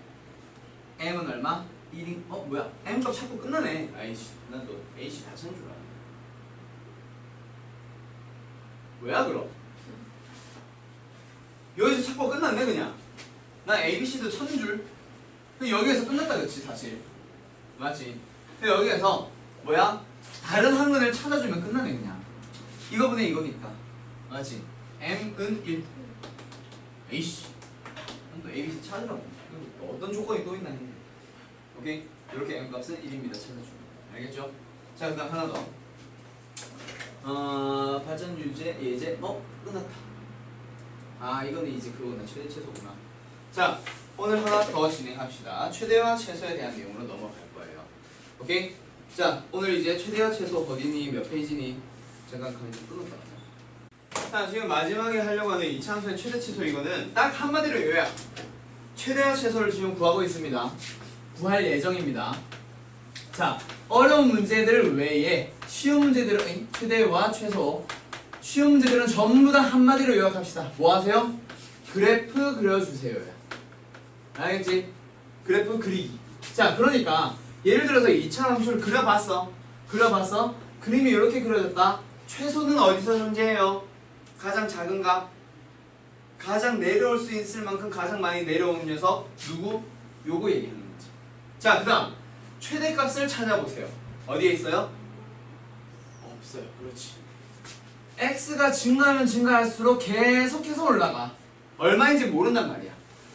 m은 얼마? 1인 뭐야? m 값 찾고 끝나네. 아이씨, 난 또 a씨 다 찾는 줄 알아. 뭐야 그럼? 여기서 찾고 끝났네 그냥. 난 ABC도 찾는 줄. 여기에서 끝났다 그치 사실. 맞지? 근데 여기에서 뭐야? 다른 항문을 찾아주면 끝나네 그냥. 이거분의 이거니까. 맞지? m은 1. 에이씨. 또 ABC 찾으라고. 어떤 조건이 또 있나 했네. 오케이? 이렇게 m 값은 1입니다. 찾아주고. 알겠죠? 자, 그 다음 하나 더. 발전 유제 예제 끝났다. 이거는 이제 그거구나. 최대 최소구나. 자, 오늘 하나 더 진행합시다. 최대와 최소에 대한 내용으로 넘어갈 거예요. 오케이? 자, 오늘 이제 최대와 최소 어디니 몇 페이지니 잠깐 가만히 끊었다. 자, 지금 마지막에 하려고 하는 이차함수의 최대 최소 이거는 딱 한마디로 요약. 최대와 최소를 지금 구하고 있습니다. 구할 예정입니다. 자, 어려운 문제들 외에 쉬운 문제들은 최대와 최소. 쉬운 문제들은 전부 다 한마디로 요약합시다. 뭐 하세요? 그래프 그려주세요. 알겠지? 그래프 그리기. 자, 그러니까 예를 들어서 이차함수를 그려봤어. 그림이 이렇게 그려졌다. 최소는 어디서 존재해요? 가장 작은 값. 가장 내려올 수 있을 만큼 가장 많이 내려오는 녀석. 누구? 요거 얘기하는 거지. 자, 그 다음 최대값을 찾아보세요. 어디에 있어요? 없어요. 그렇지. x가 증가하면 증가할수록 계속해서 올라가. 얼마인지 모른단 말이야.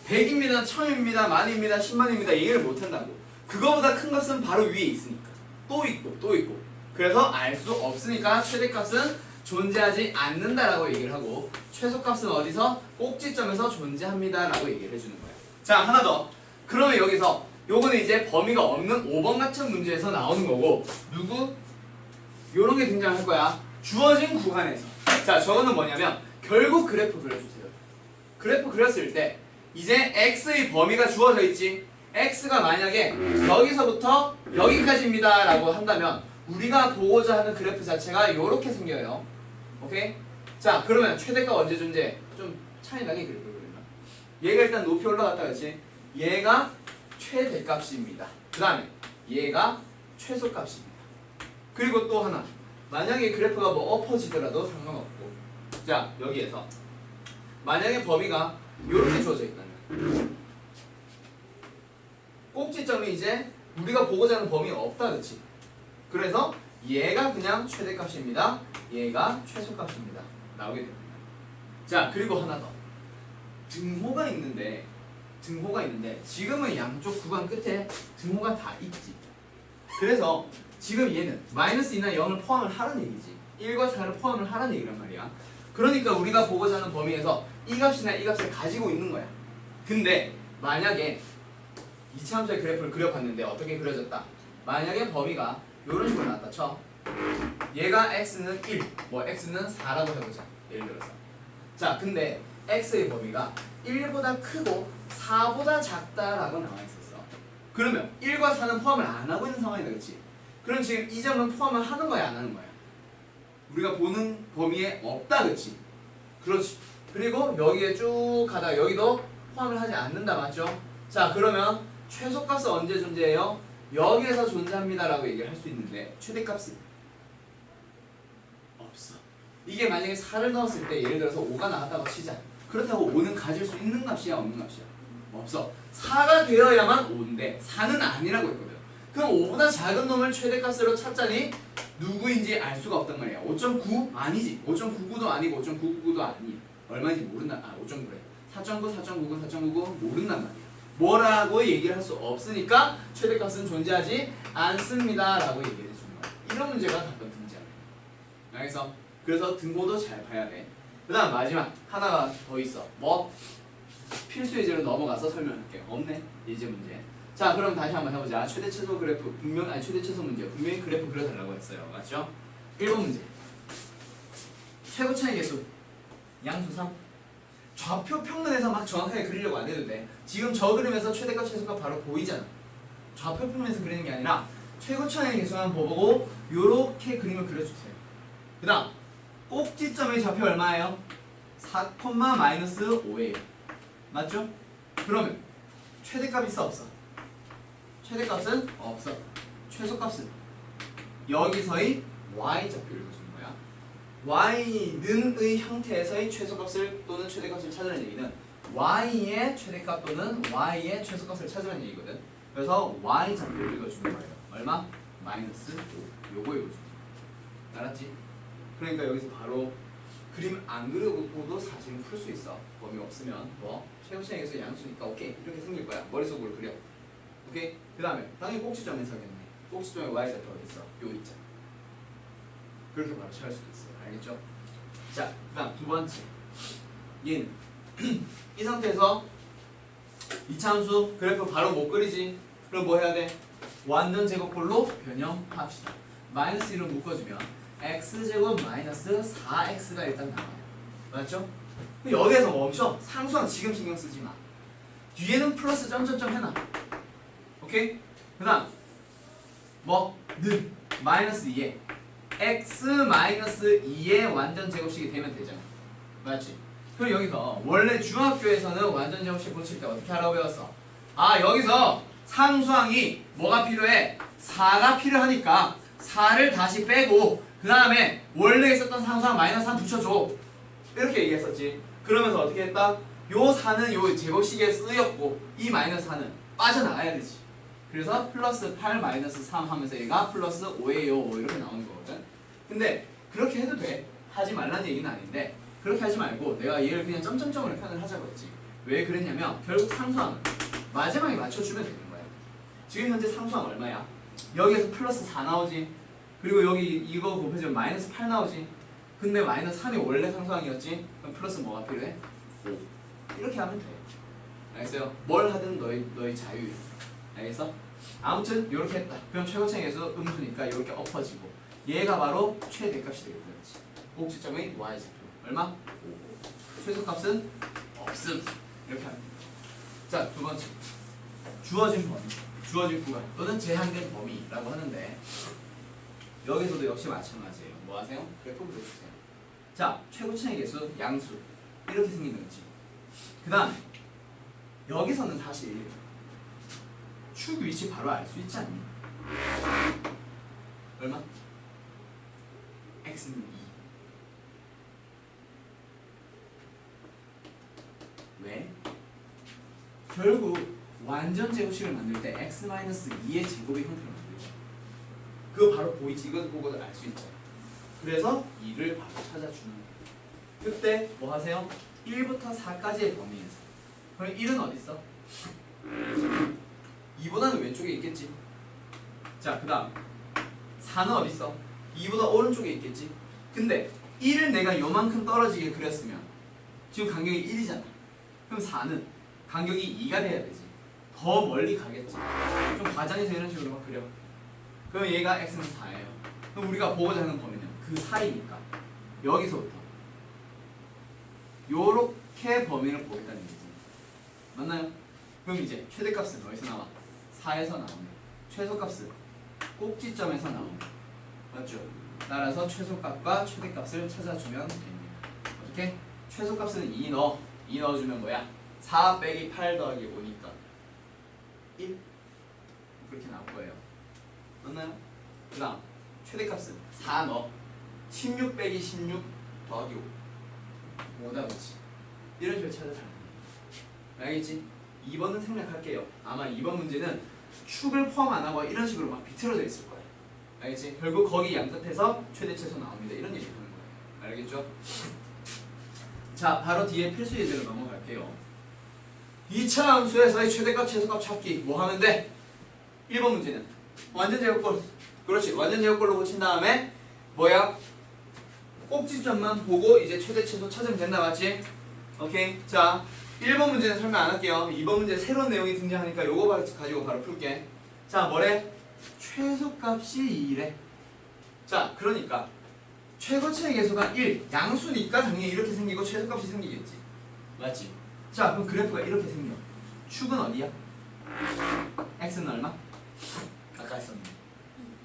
100입니다, 1000입니다, 만입니다, 10만입니다. 얘기를 못한다고. 그거보다 큰 값은 바로 위에 있으니까. 또 있고. 그래서 알 수 없으니까 최대값은 존재하지 않는다라고 얘기를 하고 최소값은 어디서? 꼭지점에서 존재합니다 라고 얘기를 해주는 거예요. 자, 하나 더. 그러면 여기서 요거는 이제 범위가 없는 5번 같은 문제에서 나오는 거고 누구? 요런 게 등장할 거야. 주어진 구간에서. 자, 저거는 뭐냐면 결국 그래프 그려주세요. 그래프 그렸을 때 이제 x의 범위가 주어져 있지. x가 만약에 여기서부터 여기까지입니다 라고 한다면 우리가 보고자 하는 그래프 자체가 요렇게 생겨요. 오케이? 자, 그러면 최대값 언제 존재? 좀 차이 나게 그릴 거예요. 얘가 일단 높이 올라갔다 그랬지. 얘가 최대값입니다. 그 다음에 얘가 최소값입니다. 그리고 또 하나, 만약에 그래프가 엎어지더라도 상관없고, 자, 여기에서 만약에 범위가 이렇게 주어져 있다면 꼭지점이 이제 우리가 보고자 하는 범위가 없다 그치? 그래서 얘가 그냥 최대값입니다. 얘가 최소값입니다. 나오게 됩니다. 자, 그리고 하나 더. 등호가 있는데 지금은 양쪽 구간 끝에 등호가 다 있지. 그래서 지금 얘는 마이너스 2나 0을 포함을 하라는 얘기지. 1과 4를 포함을 하라는 얘기란 말이야. 그러니까 우리가 보고자 하는 범위에서 이 값이나 이 값을 가지고 있는 거야. 근데 만약에 이차함수의 그래프를 그려봤는데 어떻게 그려졌다? 만약에 범위가 이런 식으로 나왔다 쳐. 얘가 x는 1, x는 4라고 해보자. 예를 들어서. 자, 근데 x의 범위가 1보다 크고 4보다 작다라고 나와 있었어. 그러면 1과 4는 포함을 안 하고 있는 상황이다, 그렇지? 그럼 지금 이 점은 포함을 하는 거야, 안 하는 거야? 우리가 보는 범위에 없다, 그치? 그렇지. 그리고 여기에 쭉 가다가 여기도 포함을 하지 않는다, 맞죠? 자, 그러면 최소값은 언제 존재해요? 여기에서 존재합니다라고 얘기를 할 수 있는데 최대값은 없어. 이게 만약에 4를 넣었을 때 예를 들어서 5가 나왔다고 치자. 그렇다고 5는 가질 수 있는 값이야, 없는 값이야? 없어. 4가 되어야만 5인데 4는 아니라고 했거든. 그럼 5보다 작은 놈을 최대값으로 찾자니 누구인지 알 수가 없단 말이야. 5.9? 아니지. 5.99도 아니고 5.999도 아니. 얼마인지 모른다. 5.9래. 4.9, 4.99, 4.99 모른단 말이야. 뭐라고 얘기를 할 수 없으니까 최대값은 존재하지 않습니다 라고 얘기를 해주는 거야. 이런 문제가 가끔 등장해. 알겠어? 그래서 등호도 잘 봐야 돼. 그 다음 마지막 하나가 더 있어. 뭐? 필수 예제로 넘어가서 설명할게요. 없네. 예제 문제. 자, 그럼 다시 한번 해보자. 최대 최소 그래프 최대 최소 문제 분명히 그래프 그려달라고 했어요. 맞죠? 1번 문제. 최고 차이 계수 양수 3. 좌표 평면에서 막 정확하게 그리려고 안 해도 돼. 지금 저 그림에서 최대값 최소값 바로 보이잖아. 좌표 평면에서 그리는 게 아니라 최고 차이 계수만 보고 요렇게 그림을 그려주세요. 그 다음 꼭지점의 좌표 얼마예요? 4,-5예요. 맞죠? 그러면 최대값 있어 없어? 최대값은 없어. 최소값은 여기서의 y좌표를 주는 거야. y는의 형태에서의 최소값을 또는 최대값을 찾으라는 얘기는 y의 최대값 또는 y의 최소값을 찾으라는 얘기거든. 그래서 y좌표를 읽어주는 거예요. 얼마? -5. 요거 읽어주는 거야. 알았지? 그러니까 여기서 바로 그림 안 그려고도 사실은 풀 수 있어. 범위 없으면 뭐 최고차이에서 양수니까 오케이 이렇게 생길 거야. 머릿속으로 그려. 오케이? 그 다음에 당연히 꼭지점에서겠네. 꼭지점에 y좌표가 어딨어? 요 있잖아. 그렇게 바로 찾을 수도 있어요. 알겠죠? 자, 그 다음 두 번째 얘는 이 상태에서 이차함수 그래프 바로 못 그리지. 그럼 뭐 해야 돼? 완전 제곱꼴로 변형합시다. -1을 묶어주면 x제곱 마이너스 4x가 일단 나와요. 맞죠? 여기에서 멈춰. 상수항 지금 신경 쓰지 마. 뒤에는 플러스 점점점 해놔. 오케이? 그 다음 뭐? 는 -2에 x 마이너스 2의 완전 제곱식이 되면 되잖아. 맞지? 그럼 여기서 원래 중학교에서는 완전 제곱식 고칠 때 어떻게 하라고 배웠어? 아, 여기서 상수항이 뭐가 필요해? 4가 필요하니까 4를 다시 빼고 그 다음에 원래 있었던 상수항 -3 붙여줘. 이렇게 얘기했었지. 그러면서 어떻게 했다? 요 4는 요 제곱식에 쓰였고 이 -4는 빠져나가야 되지. 그래서 플러스 8 -3 하면서 얘가 플러스 5예요 이렇게 나오는 거거든. 근데 그렇게 해도 돼. 하지 말라는 얘기는 아닌데 그렇게 하지 말고 내가 얘를 그냥 점점점으로 표현을 하자고 했지. 왜 그랬냐면 결국 상수항은 마지막에 맞춰주면 되는 거야. 지금 현재 상수항 얼마야? 여기에서 플러스 4 나오지. 그리고 여기 이거 곱해주면 -8 나오지. 근데 -3이 원래 상수항이었지. 그럼 플러스 뭐가 필요해? 5. 이렇게 하면 돼. 알겠어요? 뭘 하든 너의 자유야. 알겠어? 아무튼 이렇게 했다. 그럼 최고차이계수 음수니까 이렇게 엎어지고 얘가 바로 최대값이 되겠다. 꼭지점의 y좌표 얼마? 5. 최소값은 없음. 이렇게 하면 돼. 자, 두 번째 주어진 범위, 주어진 구간 또는 제한된 범위라고 하는데 여기서도 역시 마찬가지예요. 뭐 하세요? 그래프 그려주세요. 자, 최고차이 계수 양수 이렇게 생기는 거지. 그 다음 여기서는 사실 축 위치 바로 알 수 있지 않니? 얼마? x는 2. 왜? 결국 완전 제곱식을 만들 때 x-2의 제곱의 형태를 만들죠. 그거 바로 보이지? 이거 보고 알 수 있죠. 그래서 2를 바로 찾아주는 거예요. 그때 뭐 하세요? 1부터 4까지의 범위에서. 그럼 1은 어디 있어? 2보다는 왼쪽에 있겠지. 자, 그 다음 4는 어디 있어? 2보다 오른쪽에 있겠지. 근데 1을 내가 요만큼 떨어지게 그렸으면 지금 간격이 1이잖아. 그럼 4는 간격이 2가 돼야 되지. 더 멀리 가겠지. 좀 과장해서 이런 식으로 막 그려. 그럼 얘가 x는 4예요. 그럼 우리가 보고자 하는 범위는 그 사이니까 여기서부터 요렇게 범위를 보겠다는 얘기지. 맞나요? 그럼 이제 최대값은 어디서 나와? 4에서 나오네. 최소값은 꼭지점에서 나오네. 맞죠? 따라서 최소값과 최대값을 찾아주면 됩니다. 어떻게? 최소값은 2 넣어. 2 넣어주면 뭐야? 4 빼기 8 더하기 5니까 1 그렇게 나올 거예요. 맞나요? 그 다음 최대값은 4 넣어. 16 빼기 16 더하기 5 5다 그렇지. 이런 식으로 찾아주면 돼요. 알겠지? 2번은 생략할게요. 아마 2번 문제는 축을 포함 안 하고 이런 식으로 막 비틀어져 있을 거예요. 알겠지? 결국 거기 양끝에서 최대 최소 나옵니다. 이런 얘기 하는 거예요. 알겠죠? 자, 바로 뒤에 필수 예제로 넘어갈게요. 2차 함수에서의 최대값, 최소값 찾기. 뭐 하면 돼? 1번 문제는 완전 제곱꼴. 그렇지. 완전 제곱꼴로 고친 다음에 뭐야? 꼭지점만 보고 이제 최대, 최소 찾으면 된다. 맞지? 오케이. 자, 1번 문제는 설명 안 할게요. 2번 문제 새로운 내용이 등장하니까 요거 가지고 바로 풀게. 자, 뭐래? 최소값이 2래. 자, 그러니까 최고차의 계수가 1, 양수니까 당연히 이렇게 생기고 최소값이 생기겠지. 맞지? 자, 그럼 그래프가 이렇게 생겨. 축은 어디야? x는 얼마? 아까 했었는데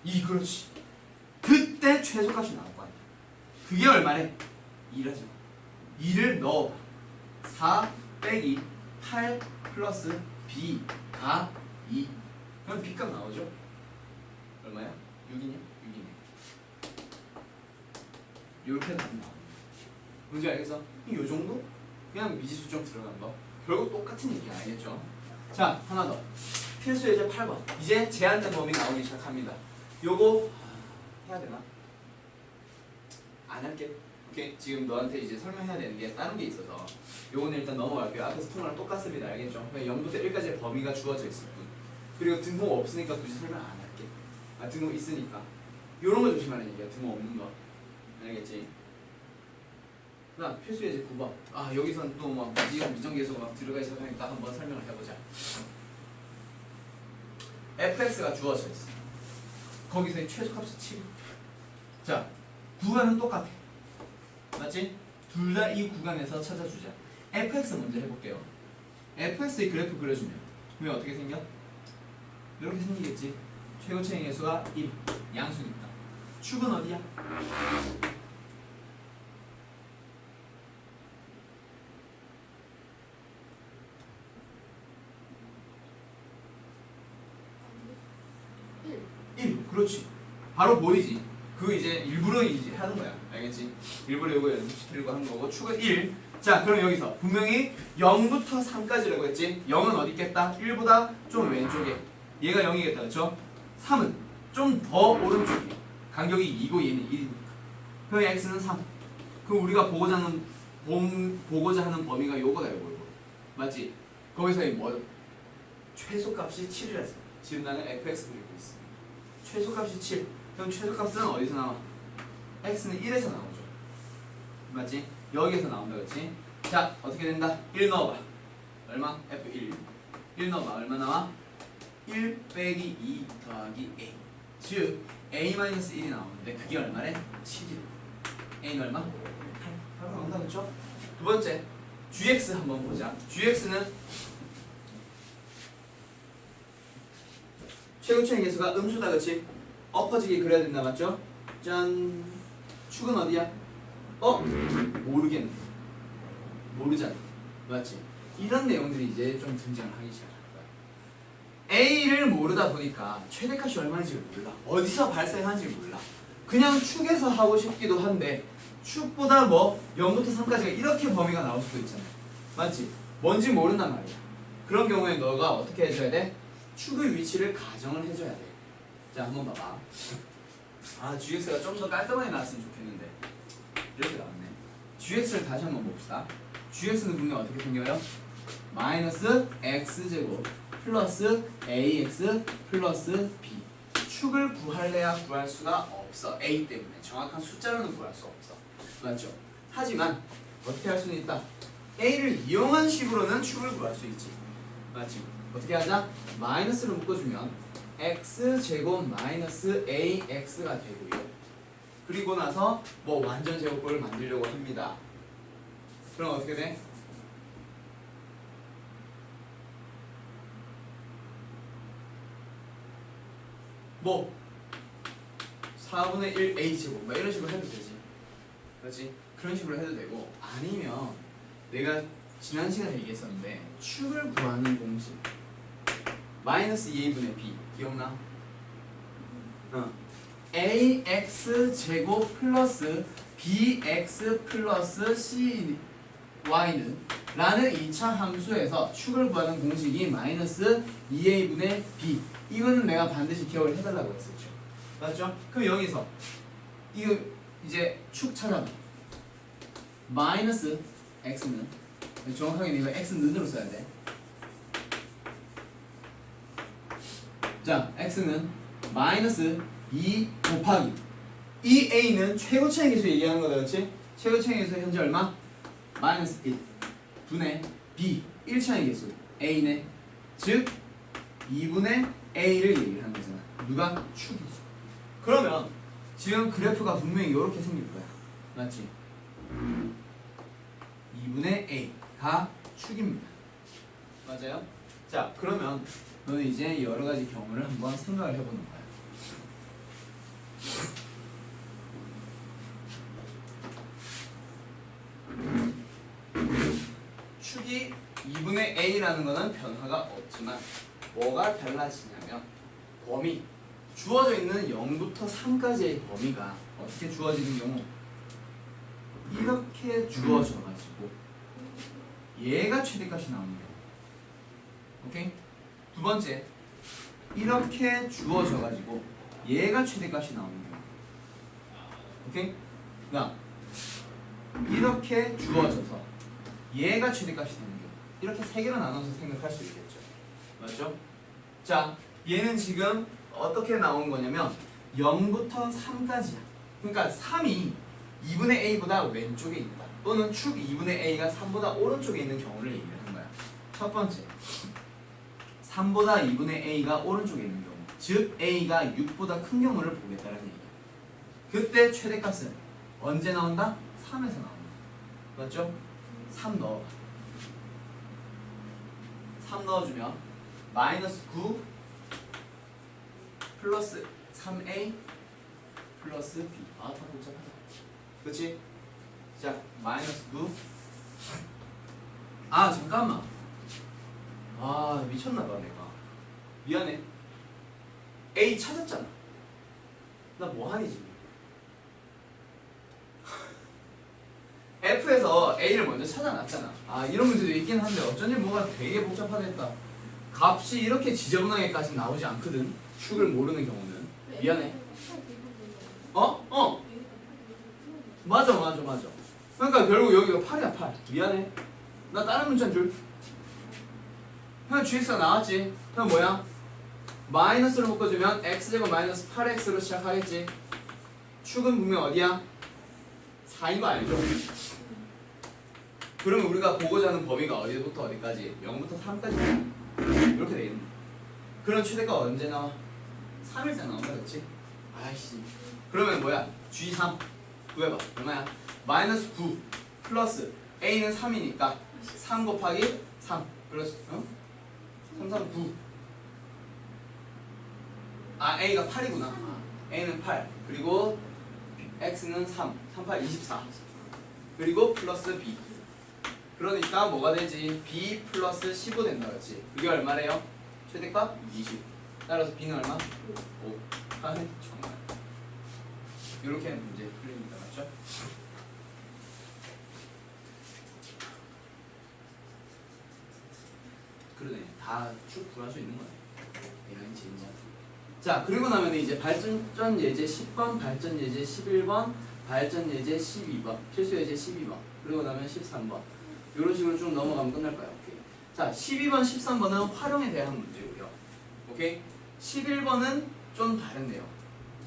2, 그렇지. 그때 최소값이 나올 거 아니야. 그게 얼마래? 2라죠. 2를 넣어봐. 4 빼기 8 플러스 b가 2. 그럼 b값 나오죠? 얼마야? 6이냐? 6이네. 이렇게 답이 나옵니다. 뭔지 알겠어? 이 정도? 그냥 미지수 좀 들어간 거. 결국 똑같은 얘기 알겠죠? 자, 하나 더. 필수 예제 8번. 이제 제한된 범위 나오기 시작합니다. 요거 해야 되나? 안 할게. 오케이? 지금 너한테 이제 설명해야 되는 게 다른 게 있어서 요거는 일단 넘어갈게요. 앞에서 통화랑 똑같습니다. 알겠죠? 0부터 1까지의 범위가 주어져 있을 뿐. 그리고 등호 없으니까 굳이 설명 안 할게. 아, 등호 있으니까. 요런 거 조심하는 얘기야. 등호 없는 거. 알겠지? 그 다음 필수 예제 9번. 아, 여기선 또 막 미정계수가 막 들어가기 시작하니까 한번 설명을 해보자. fx가 주어져 있어. 거기서의 최소값이 7. 자, 구간은 똑같아. 맞지? 둘 다 이 구간에서 찾아주자. fx 먼저 해볼게요. fx의 그래프 그려주면 그러면 어떻게 생겨? 이렇게 생기겠지. 최고차의 계수가 1, 양수니까. 축은 어디야? 그렇지. 바로 보이지. 그 이제 일부러 이제 하는 거야. 알겠지? 일부러 이거 연습시키려고 하는 거고. 축은 1. 자, 그럼 여기서 분명히 0부터 3까지라고 했지? 0은 어디 있겠다? 1보다 좀 왼쪽에. 얘가 0이겠다. 그렇죠? 3은 좀 더 오른쪽에. 간격이 2고 얘는 1이니까. 그럼 x는 3. 그럼 우리가 보고자 하는 범위가 요거다, 요거. 맞지? 거기서 뭐 최소값이 7이라서. 지금 나는 fx 그리고 있어. 최소값이 7. 그럼 최소값은 어디서 나와? x는 1에서 나오죠. 맞지? 여기에서 나온다, 그렇지? 자, 어떻게 된다? 1 넣어봐. 얼마? f1. 1 넣어봐. 얼마 나와? 1 빼기 2 더하기 a. 즉 a-1이 나오는데 그게 얼마래? 7이래. a는 얼마? 8. 바로 나온다, 그렇죠? 두 번째, gx 한번 보자. gx는 최고차의 계수가 음수다, 그치? 엎어지게 그려야 된다, 맞죠? 짠. 축은 어디야? 모르겠네. 모르잖아. 맞지? 이런 내용들이 이제 좀 등장을 하기 시작할 거야. A를 모르다 보니까 최대값이 얼마인지 몰라. 어디서 발생하는지 몰라. 그냥 축에서 하고 싶기도 한데 축보다 뭐 0부터 3까지가 이렇게 범위가 나올 수도 있잖아. 맞지? 뭔지 모른단 말이야. 그런 경우에 너가 어떻게 해줘야 돼? 축의 위치를 가정을 해줘야 돼. 자, 한번 봐봐. 아, gx가 좀 더 깔끔하게 나왔으면 좋겠는데 이렇게 나왔네. gx를 다시 한번 봅시다. gx는 분명 어떻게 생겨요? 마이너스 x제곱 플러스 ax 플러스 b. 축을 구할래야 구할 수가 없어. a 때문에. 정확한 숫자로는 구할 수 없어. 맞죠? 하지만 어떻게 할 수는 있다. a를 이용한 식으로는 축을 구할 수 있지. 맞지? 어떻게 하자? 마이너스를 묶어주면 x제곱 마이너스 ax가 되고요. 그리고 나서 뭐 완전 제곱꼴을 만들려고 합니다. 그럼 어떻게 돼? 뭐 4분의 1 a제곱 막 이런 식으로 해도 되지. 그렇지? 그런 식으로 해도 되고, 아니면 내가 지난 시간에 얘기했었는데 축을 구하는 공식 마이너스 2a분의 b 기억나? ax 제곱 플러스 bx 플러스 cy는 라는 2차 함수에서 축을 구하는 공식이 마이너스 2a분의 b. 이거는 내가 반드시 기억을 해달라고 했었죠. 맞죠? 그럼 여기서 이거 이제 축 찾아봐. 마이너스 x는, 정확하게 이거 x는으로 써야 돼. 자, x는 마이너스 2 곱하기 이 a는 최고차의 계수 얘기하는 거다, 그렇지? 최고차의 계수 현재 얼마? 마이너스 1 분의 b 1차의 계수 a네. 즉 2분의 a를 얘기하는 거잖아. 누가? 축이지. 그러면 지금 그래프가 분명히 이렇게 생길 거야. 맞지? 2분의 a가 축입니다. 맞아요? 자, 그러면 너는 이제 여러 가지 경우를 한번 생각을 해보는 거야. 축이 2분의 a라는 거는 변화가 없지만 뭐가 달라지냐면 범위, 주어져 있는 0부터 3까지의 범위가 어떻게 주어지는 경우 이렇게 주어져 가지고 얘가 최대값이 나오는 경우. 오케이? 두 번째, 이렇게 주어져 가지고 얘가 최대값이 나오는 경우. 오케이? 그다음 이렇게 주어져서 얘가 최대값이 되는 경우. 이렇게 세 개로 나눠서 생각할 수 있겠죠. 맞죠? 자, 얘는 지금 어떻게 나온 거냐면 0부터 3까지야. 그러니까 3이 2분의 a보다 왼쪽에 있다. 또는 축 2분의 a가 3보다 오른쪽에 있는 경우를 얘기하는 거야. 첫 번째, 3보다 2분의 a가 오른쪽에 있는 경우, 즉 a가 6보다 큰 경우를 보겠다는 얘기야. 그때 최대값은 언제 나온다? 3에서 나온다. 맞죠? 3 넣어봐. 3 넣어주면 마이너스 9 플러스 3a 플러스 b. 아, 다 복잡하다. 그치? 자, 마이너스 9. 아, 잠깐만. 아, 미쳤나봐 내가. 미안해. a 찾았잖아. 나 뭐하니 지금? F에서 A를 먼저 찾아놨잖아. 아, 이런 문제도 있긴 한데 어쩐지 뭐가 되게 복잡하겠다. 값이 이렇게 지저분하게까지 나오지 않거든. 축을 모르는 경우는. 미안해. 맞아. 그러니까 결국 여기가 8이야 8. 미안해. 나 다른 문자인 줄. 그냥 GX가 나왔지. 그럼 뭐야? 마이너스로 묶어주면 x제곱 마이너스 8x로 시작하겠지. 축은 분명 어디야? 4인 거 알죠? 그러면 우리가 보고자 하는 범위가 어디부터 어디까지? 0부터 3까지 이렇게 되겠네. 그럼 최대가 언제 나와? 3일 때 나온다, 그렇지? 아이씨. 그러면 뭐야? G3 구해봐. 얼마야? 마이너스 9 플러스 A는 3이니까 3 곱하기 3 플러스 3, 3, 9. 아, A가 8이구나. A는 8 그리고 X는 3, 3, 8, 24 그리고 플러스 B. 그러니까 뭐가 되지? B 플러스 15 된다, 그렇지? 그게 얼마래요? 최대값 20. 따라서 B는 얼마? 5. 아, 정말 이렇게 문제 풀립니다. 맞죠? 그러네. 다 쭉 구할 수 있는 거네. 이런 진짜. 자, 그리고 나면 이제 발전 예제 10번, 발전 예제 11번, 발전 예제 12번, 필수 예제 12번, 그리고 나면 13번. 이런 식으로 쭉 넘어가면 끝날 거야. 오케이. 자, 12번, 13번은 활용에 대한 문제고요. 오케이. 11번은 좀 다른 내용.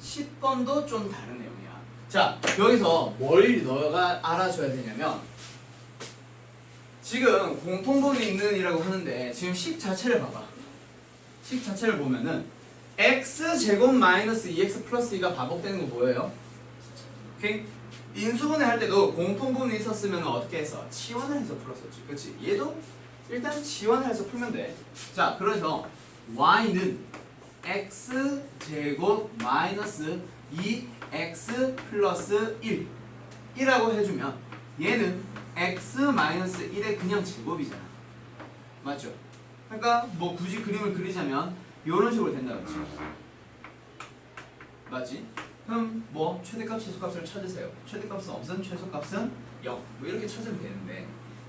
10번도 좀 다른 내용이야. 자, 여기서 뭘 너가 알아줘야 되냐면 지금 공통분이 있는 이라고 하는데 지금 식 자체를 봐봐. 식 자체를 보면은 x제곱 마이너스 2x 플러스 2가 반복되는 거 보여요? 오케이? 인수분해 할 때도 공통분이 있었으면 어떻게 했어? 치환을 해서 풀었었지. 그렇지? 얘도 일단 치환을 해서 풀면 돼. 자, 그래서 y는 x제곱 마이너스 2x 플러스 1 이라고 해주면 얘는 x 마이너스 1의 그냥 제곱이잖아. 맞죠? 그러니까 뭐 굳이 그림을 그리자면 이런 식으로 된다 그렇지? 맞지? 그럼 뭐 최대값 최소값을 찾으세요. 최대값은 없음, 최소값은 0. 뭐 이렇게 찾으면 되는데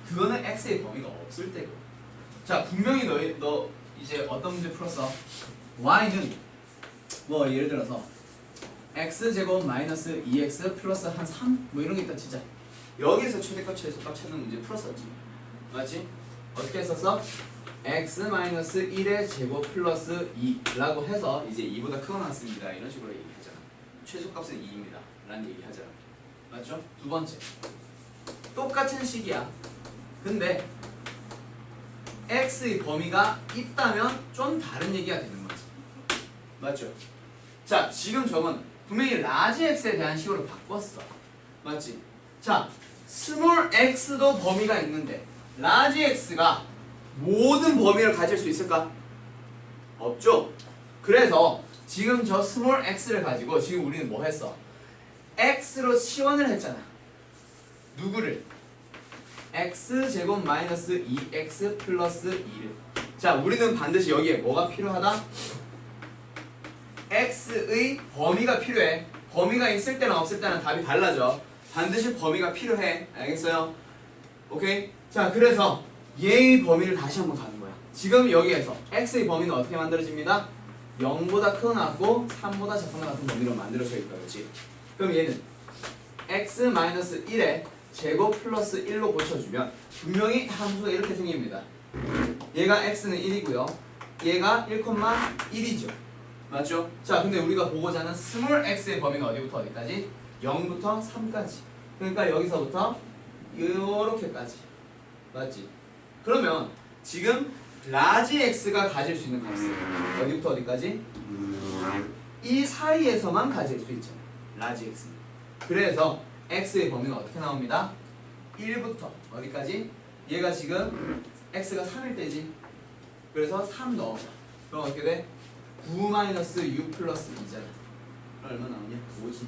그거는 x의 범위가 없을 때고. 자, 분명히 너 이제 어떤 문제 풀었어? y는 뭐 예를 들어서 x제곱 마이너스 2x 플러스 한 3? 뭐 이런 게 있다 진짜. 여기에서 최대값 최소값 찾는 문제 풀었었지. 맞지? 어떻게 했었어? x 마이너스 1의 제곱 플러스 2라고 해서 이제 2보다 크거나 같습니다. 이런 식으로 얘기하잖아. 최소값은 2입니다. 라는 얘기 하잖아. 맞죠? 두 번째. 똑같은 식이야. 근데 x의 범위가 있다면 좀 다른 얘기가 되는 거지. 맞죠? 자, 지금 저건 분명히 라지 x에 대한 식으로 바꿨어. 맞지? 자, 스몰 x도 범위가 있는데 라지 x가 모든 범위를 가질 수 있을까? 없죠? 그래서 지금 저 스몰 x를 가지고 지금 우리는 뭐 했어? x로 치환을 했잖아. 누구를? x제곱 마이너스 2x 플러스 2를. 자, 우리는 반드시 여기에 뭐가 필요하다? x의 범위가 필요해. 범위가 있을 때랑 없을 때는 답이 달라져. 반드시 범위가 필요해. 알겠어요? 오케이? 자, 그래서 얘의 범위를 다시 한번 가는 거야. 지금 여기에서 x의 범위는 어떻게 만들어집니다? 0보다 크거나 같고 3보다 작거나 같은 범위로 만들어져 있다. 그렇지? 그럼 얘는 x-1에 제곱 플러스 1로 고쳐주면 분명히 함수가 이렇게 생깁니다. 얘가 x는 1이고요. 얘가 1,1이죠. 맞죠? 자, 근데 우리가 보고자 하는 스몰 x의 범위는 어디부터 어디까지? 0부터 3까지. 그러니까 여기서부터 요렇게까지. 맞지? 그러면 지금 라지 x가 가질 수 있는 값은 어디부터 어디까지? 이 사이에서만 가질 수 있죠. 라지 x는. 그래서 x의 범위는 어떻게 나옵니다? 1부터 어디까지? 얘가 지금 x가 3일 때지. 그래서 3 넣어봐. 그럼 어떻게 돼? 9 마이너스 6 플러스 2잖아. 얼마 나오냐? 5지.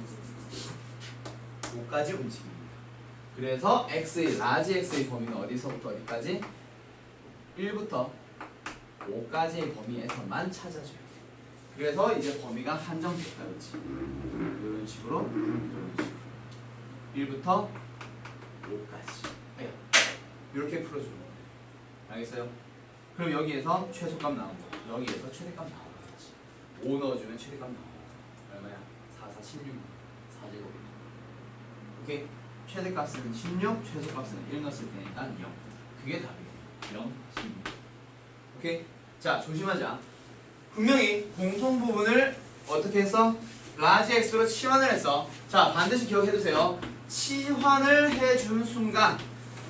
5까지 움직입니다. 그래서 x의 라지 x의 범위는 어디서부터 어디까지? 1부터 5까지의 범위에서만 찾아줘야 돼. 그래서 이제 범위가 한정됐다. 그렇지? 이런 식으로 이런 식으로 1부터 5까지 이렇게 풀어주는 거예요. 알겠어요? 그럼 여기에서 최소값 나온 거, 여기에서 최대값 나온 거지. 5 넣어주면 최대값 나온 거. 얼마야? 4, 4, 16, 4제곱. 오케이? 최대값은 16, 최소값은 1 넣었을 테니까 0. 그게 답이에요. 0, 16. 오케이? 자, 조심하자. 분명히 공통 부분을 어떻게 했어? 라지 x로 치환을 했어. 자, 반드시 기억해두세요. 치환을 해준 순간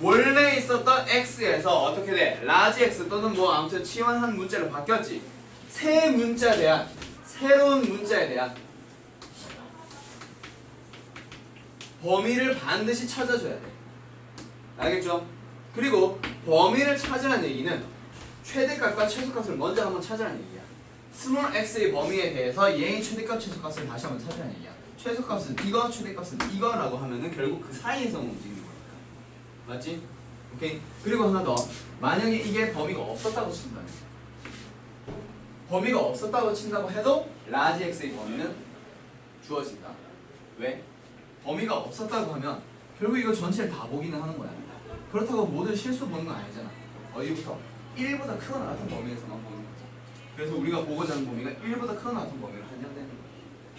원래 있었던 x에서 어떻게 돼? 라지 x 또는 뭐 아무튼 치환한 문자로 바뀌었지. 새 문자에 대한, 새로운 문자에 대한 범위를 반드시 찾아줘야 돼. 알겠죠? 그리고 범위를 찾으라는 얘기는 최대값과 최소값을 먼저 한번 찾으라는 얘기야. 스몰 x의 범위에 대해서 얘의 최대값, 최소값을 다시 한번 찾으라는 얘기야. 최소값은 이거, 최대값은 이거라고 하면은 결국 그 사이에서만 움직이는 거니까. 맞지? 오케이? 그리고 하나 더. 만약에 이게 범위가 없었다고 친다면, 범위가 없었다고 친다고 해도 라지 x의 범위는 주어진다. 왜? 범위가 없었다고 하면 결국 이거 전체를 다 보기는 하는 거야. 그렇다고 모든 실수 보는 건 아니잖아. 어디부터? 1보다 크거나 같은 범위에서만 보는 거지. 그래서 우리가 보고자 하는 범위가 1보다 크거나 같은 범위로 한정되는 거야.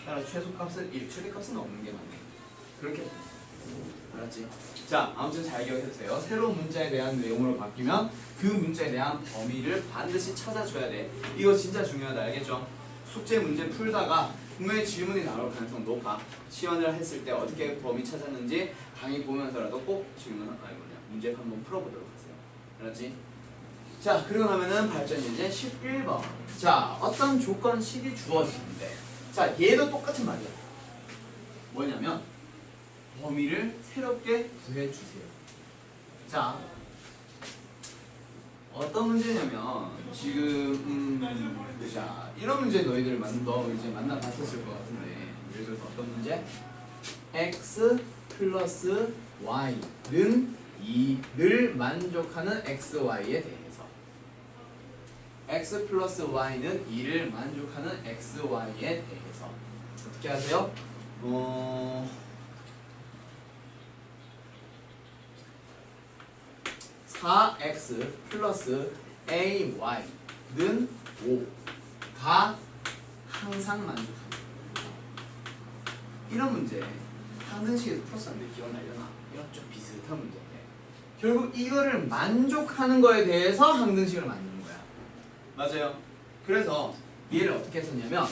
따라서 최소값은 1, 최대값은 없는 게 맞네. 그렇게 알았지? 자, 아무튼 잘 기억해주세요. 새로운 문자에 대한 내용으로 바뀌면 그 문자에 대한 범위를 반드시 찾아줘야 돼. 이거 진짜 중요하다. 알겠죠? 숙제 문제 풀다가 분명히 질문이 나올 가능성 높아. 시연을 했을 때 어떻게 범위 찾았는지 강의 보면서라도 꼭 문제 한번 풀어보도록 하세요. 알았지? 자, 그리고 나면은 발전 예제 11번. 자, 어떤 조건식이 주어지는데, 자, 얘도 똑같은 말이야. 뭐냐면 범위를 새롭게 구해주세요. 자, 어떤 문제냐면 지금 자, 이런 문제 너 이제 만나봤었을 것 같은데, 예를 들어서 어떤 문제? x 플러스 y는 2를 만족하는 xy에 대해서 x 플러스 y는 2를 만족하는 xy에 대해서 어떻게 하세요? 4x 플러스 ay는 5가 항상 만족합니다. 이런 문제 항등식에서 풀었었는데 기억나려나? 이런 좀 비슷한 문제인데 결국 이거를 만족하는 거에 대해서 항등식을 만드는 거야. 맞아요. 그래서 얘를 어떻게 했었냐면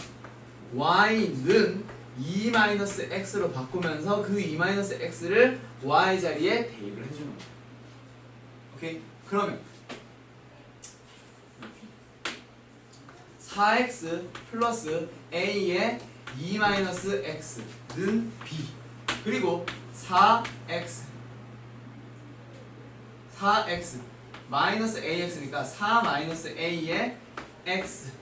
y는 2-x로 바꾸면서 그 2-x를 y 자리에 대입을 해주는 거야. 오케이? 그러면 4x 플러스 a의 2-x는 b 그리고 4x 마이너스 ax니까 4-a의 x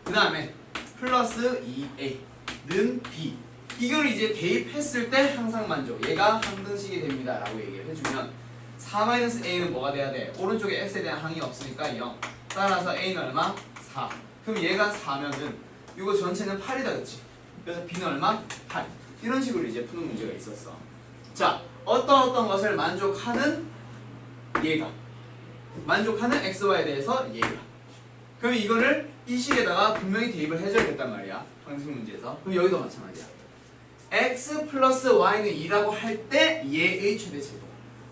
그 다음에 플러스 2a는 b 이걸 이제 대입했을 때 항상 만족 얘가 항등식이 됩니다 라고 얘기를 해주면 4-a는 뭐가 돼야 돼? 오른쪽에 x에 대한 항이 없으니까 0 따라서 a는 얼마? 4 그럼 얘가 4면은 이거 전체는 8이다 그치? 그래서 b는 얼마? 8 이런 식으로 이제 푸는 문제가 있었어. 자 어떤 것을 만족하는 얘가 만족하는 xy에 대해서 얘가 그럼 이거를 이 식에다가 분명히 대입을 해줘야겠단 말이야 항등식 문제에서. 그럼 여기도 마찬가지야. x 플러스 y는 2라고 할 때 얘의 최대체도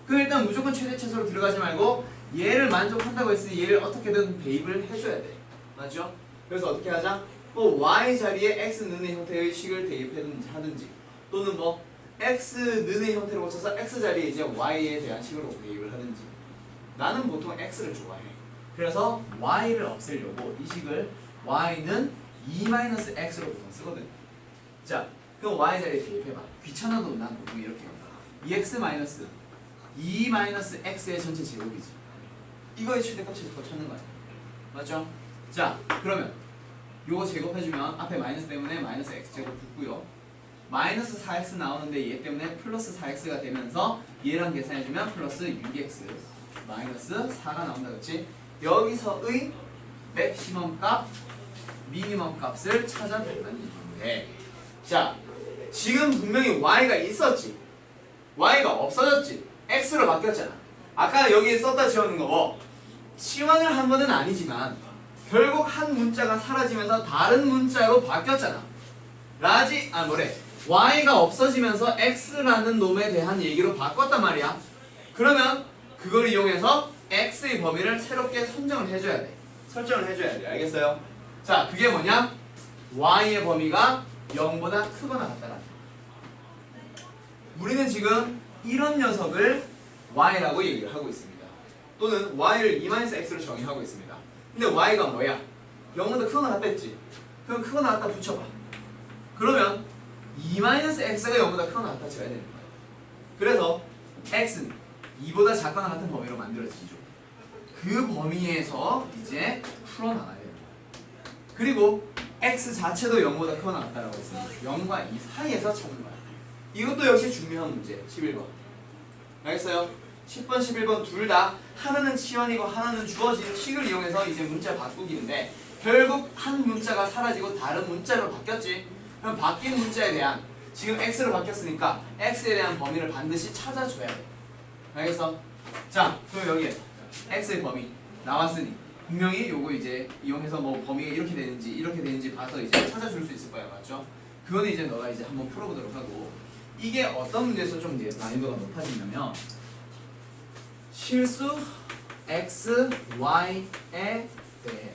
그럼 일단 무조건 최대체수로 들어가지 말고 얘를 만족한다고 했으니 얘를 어떻게든 대입을 해줘야 돼. 맞죠? 그래서 어떻게 하자? 뭐 y 자리에 x 는의 형태의 식을 대입하든지 또는 뭐 x 는의 형태를 고쳐서 x 자리에 이제 y에 대한 식으로 대입을 하든지 나는 보통 x를 좋아해. 그래서 y를 없애려고 이 식을 y는 2-x로 보통 쓰거든. 자 그럼 y 자리에 대입해봐. 귀찮아도 난 보통 이렇게 한다. 2x 마이너스 2-x의 전체 제곱이지. 이거의 최대값을 더 찾는 거야. 맞죠? 자 그러면 요거 제곱해주면 앞에 마이너스 때문에 마이너스 x제곱 붙고요. 마이너스 4x 나오는데 얘 때문에 플러스 4x가 되면서 얘랑 계산해주면 플러스 6x 마이너스 4가 나온다 그치? 여기서의 맥시멈 값, 미니멈 값을 찾아내는 건데 자 지금 분명히 y가 있었지 y가 없어졌지 x로 바뀌었잖아. 아까 여기에 썼다 지웠는 거 뭐 치환을 한 거는 아니지만 결국 한 문자가 사라지면서 다른 문자로 바뀌었잖아. y가 없어지면서 x라는 놈에 대한 얘기로 바꿨단 말이야. 그러면 그걸 이용해서 x의 범위를 새롭게 설정을 해줘야 돼. 알겠어요? 자 그게 뭐냐? y의 범위가 0보다 크거나 같다라. 우리는 지금 이런 녀석을 y라고 얘기를 하고 있습니다. 또는 y를 2-x로 정의하고 있습니다. 근데 y가 뭐야? 0보다 크거나 같다 했지? 그럼 크거나 같다 붙여봐. 그러면 2-x가 0보다 크거나 같다 쳐야 되는 거야. 그래서 x는 2보다 작거나 같은 범위로 만들어지죠. 그 범위에서 이제 풀어나가야 됩니다. 그리고 x 자체도 0보다 크거나 같다라고 했으니 0과 2 사이에서 찾는 거야. 이것도 역시 중요한 문제 11번. 알겠어요? 10번, 11번 둘 다 하나는 치환이고 하나는 주어진 식을 이용해서 이제 문자 바꾸기인데 결국 한 문자가 사라지고 다른 문자로 바뀌었지. 그럼 바뀐 문자에 대한 지금 x로 바뀌었으니까 x에 대한 범위를 반드시 찾아줘야 돼. 알겠어? 자, 그럼 여기에 x의 범위 나왔으니 분명히 요거 이제 이용해서 뭐 범위가 이렇게 되는지 봐서 이제 찾아줄 수 있을 거야. 맞죠? 그거는 이제 너가 이제 한번 풀어보도록 하고 이게 어떤 문제에서 좀 난이도가 높아지냐면 실수 x, y에 대해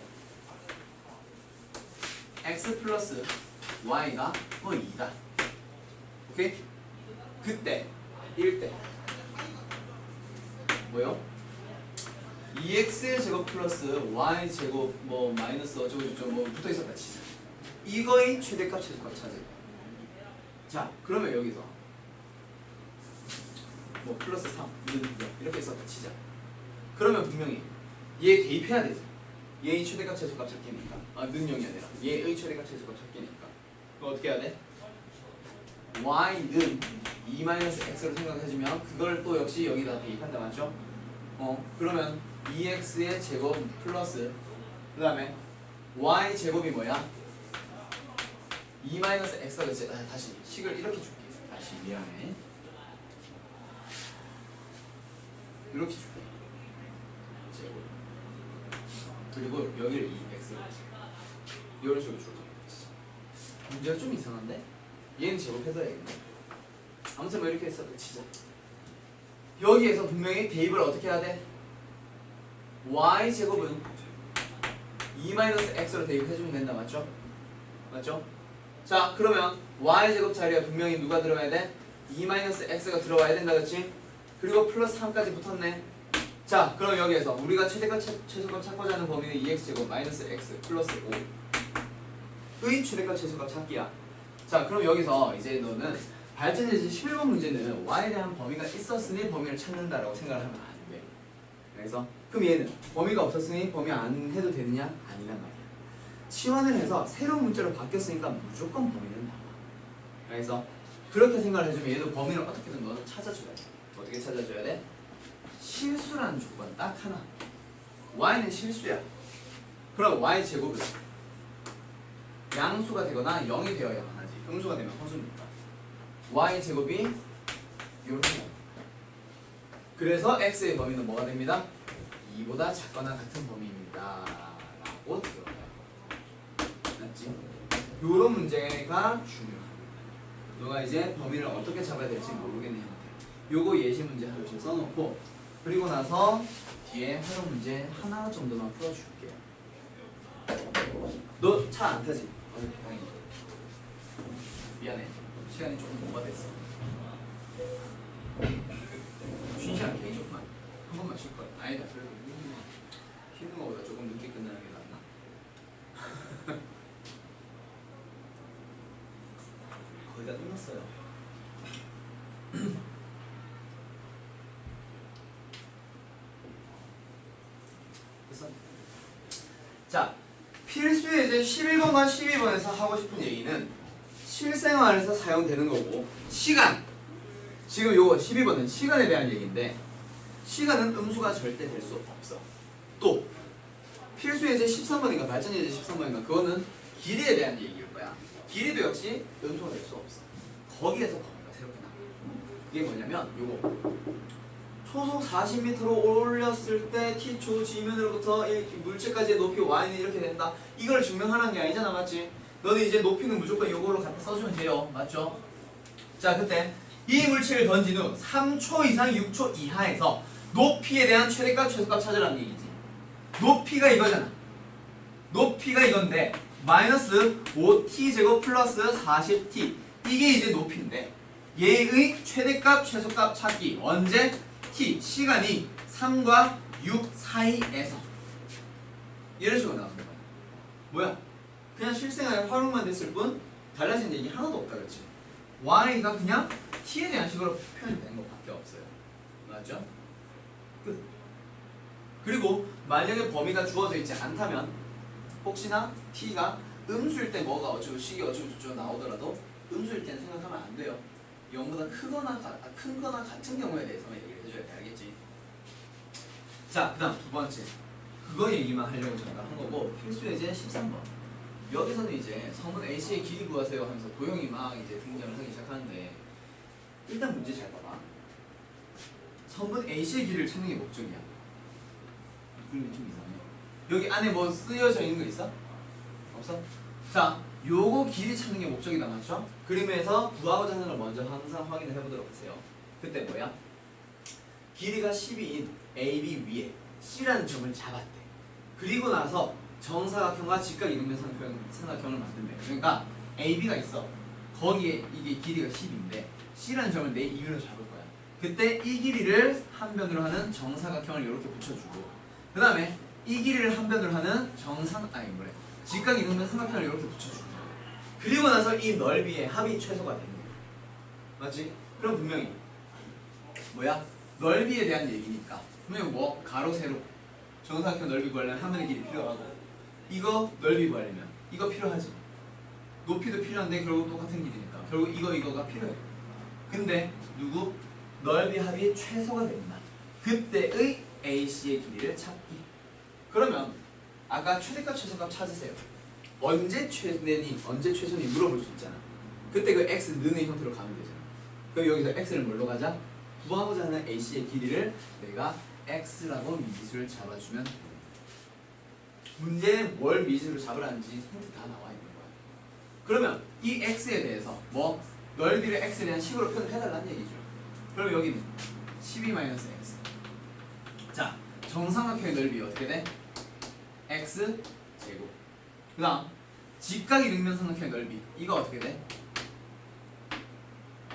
x 플러스 y가 뭐 2다. 오케이? 그때 1대 뭐요? 2x의 제곱 플러스 y 제곱 뭐 마이너스 어쩌고저쩌고 뭐 붙어있었다 치자. 이거의 최대값 최소값 찾을 거야. 자 그러면 여기서 뭐 플러스 3 이렇게 있었다 치자. 그러면 분명히 얘 대입해야 되지. 얘의 최대값 최소값 찾기니까 는 0이 아니라 얘의 최대값 최소값 찾기니까 그럼 어떻게 해야 돼? y는 2-x로 생각해주면 그걸 또 역시 여기다 대입한다 맞죠? 그러면 2x의 제곱 플러스 그 다음에 y 제곱이 뭐야? 2-x가 그치? 다시 식을 이렇게 줄게. 다시 미안해. 이렇게 줄게. 제곱. 그리고 여기를 2x로 이런 식으로 줄게. 문제가 좀 이상한데? 얘는 제곱해둬야겠네. 아무튼 뭐 이렇게 했어. 치자. 여기에서 분명히 대입을 어떻게 해야 돼? y 제곱은 2-x로 대입해주면 된다 맞죠? 맞죠? 자 그러면 y 제곱 자리에 분명히 누가 들어가야 돼? 2-x가 들어와야 된다 그치? 그리고 플러스 3까지 붙었네. 자 그럼 여기에서 우리가 최대값 최소값 찾고자 하는 범위는 2x제곱 마이너스 x 플러스 5의 최대값 최소값 찾기야. 자 그럼 여기서 이제 너는 발전예제 11번 문제는 y에 대한 범위가 있었으니 범위를 찾는다라고 생각을 하면 안 돼. 그래서 그럼 얘는 범위가 없었으니 범위 안 해도 되느냐? 아니란 말이야. 치환을 해서 새로운 문자로 바뀌었으니까 무조건 범위는 나와. 그래서 그렇게 생각을 해주면 얘도 범위를 어떻게든 너는 찾아줘야 돼. 어떻게 찾아줘야 돼? 실수라는 조건 딱 하나. y는 실수야. 그럼 y 제곱은 양수가 되거나 0이 되어야만 하지. 음수가 되면 허수니까. y 제곱이 이렇게. 그래서 x의 범위는 뭐가 됩니다? 2보다 작거나 같은 범위입니다. 라고 들어가요. 맞지? 요런 문제가 중요합니다. 너가 이제 범위를 어떻게 잡아야 될지 모르겠네. 요거 예시 문제 하나씩 써놓고 그리고 나서 뒤에 활용 문제 하나 정도만 풀어줄게요. 너 차 안 타지? 다행이다. 미안해. 시간이 조금 오버됐어. 쉰 시간 괜히 줬구만. 한 번만 쉴 거야. 아니다. 그래도 쉬는 거보다 조금 늦게 끝나는 게 낫나? 거의 다 끝났어요. 됐어? 자, 필수의 이제 11번과 12번에서 하고 싶은 얘기는 실생활에서 사용되는 거고 시간! 지금 요거 12번은 시간에 대한 얘기인데 시간은 음수가 절대 될 수 없어. 또 필수 예제 13번인가 발전 예제 13번인가 그거는 길이에 대한 얘기일 거야. 길이도 역시 음수가 될 수 없어. 거기에서 범위가 새롭게 나와. 그게 뭐냐면 요거 초속 40m로 올렸을 때 t초 지면으로부터 물체까지의 높이 y는 이렇게 된다. 이걸 증명하라는 게 아니잖아 맞지? 너는 이제 높이는 무조건 요거로 갖다 써주면 돼요. 맞죠? 자 그때 이 물체를 던진 후 3초 이상 6초 이하에서 높이에 대한 최대값 최소값 찾으라는 얘기지. 높이가 이거잖아. 높이가 이건데 마이너스 5t제곱 플러스 40t 이게 이제 높이인데 얘의 최대값 최소값 찾기. 언제? t 시간이 3과 6 사이에서 이런 식으로 나오는 거야. 뭐야? 그냥 실생활에 활용만 됐을 뿐 달라진 얘기 하나도 없다 그렇지? y가 그냥 t에 대한 식으로 표현이 되는 것밖에 없어요. 맞죠? 끝. 그리고 만약에 범위가 주어져 있지 않다면 혹시나 t가 음수일 때 뭐가 어쩌고 식이 어쩌고 저쩌고 나오더라도 음수일 때는 생각하면 안 돼요. 0보다 큰거나 같은 경우에 대해서만 얘기를 해줘야 돼. 알겠지? 자, 그 다음 두 번째 그거 얘기만 하려고 제가 한 거고 필수 예제 13번 여기서는 이제 성분 AC의 길이 구하세요 하면서 도형이 막 이제 등장을 하기 시작하는데 일단 문제 잘 봐봐. 성분 AC의 길이를 찾는 게 목적이야. 그림이 좀 이상해. 여기 안에 뭐 쓰여져 있는 거 있어? 없어? 자, 요거 길이 찾는 게 목적이다 맞죠? 그림에서 구하고자 하는 걸 먼저 항상 확인을 해보도록 하세요. 그때 뭐야? 길이가 12인 AB 위에 C라는 점을 잡았대. 그리고 나서 정사각형과 직각 이등변 삼각형을 만든대. 그러니까 AB가 있어. 거기에 이게 길이가 10인데 C라는 점을 내 이유로 잡을 거야. 그때 이 길이를 한 변으로 하는 정사각형을 이렇게 붙여주고 그 다음에 이 길이를 한 변으로 하는 직각 이등변 삼각형을 이렇게 붙여주고 그리고 나서 이 넓이의 합이 최소가 되는 거야. 맞지? 그럼 분명히 뭐야? 넓이에 대한 얘기니까 분명히 뭐 가로 세로 정사각형 넓이 구하려면 한 변의 길이 필요하고 이거 넓이 구하려면 이거 필요하지. 높이도 필요한데 결국 똑같은 길이니까 결국 이거가 필요해. 근데 누구? 넓이 합이 최소가 된다. 그때의 AC의 길이를 찾기. 그러면 아까 최대값 최소값 찾으세요. 언제 최소니 물어볼 수 있잖아. 그때 그 x 는의 형태로 가면 되잖아. 그럼 여기서 x를 뭘로 가자? 구하고자 하는 AC의 길이를 내가 x라고 미지수를 잡아주면 돼. 문제는 뭘 미지수로 잡으라는지 힌트 다 나와 있는 거야. 그러면 이 x에 대해서 뭐 넓이를 x에 대한 식으로 표현해달라는 얘기죠. 그럼 여기는 12-x. 자, 정삼각형의 넓이 어떻게 돼? x 제곱. 그 다음 직각이 등변삼각형의 넓이 이거 어떻게 돼?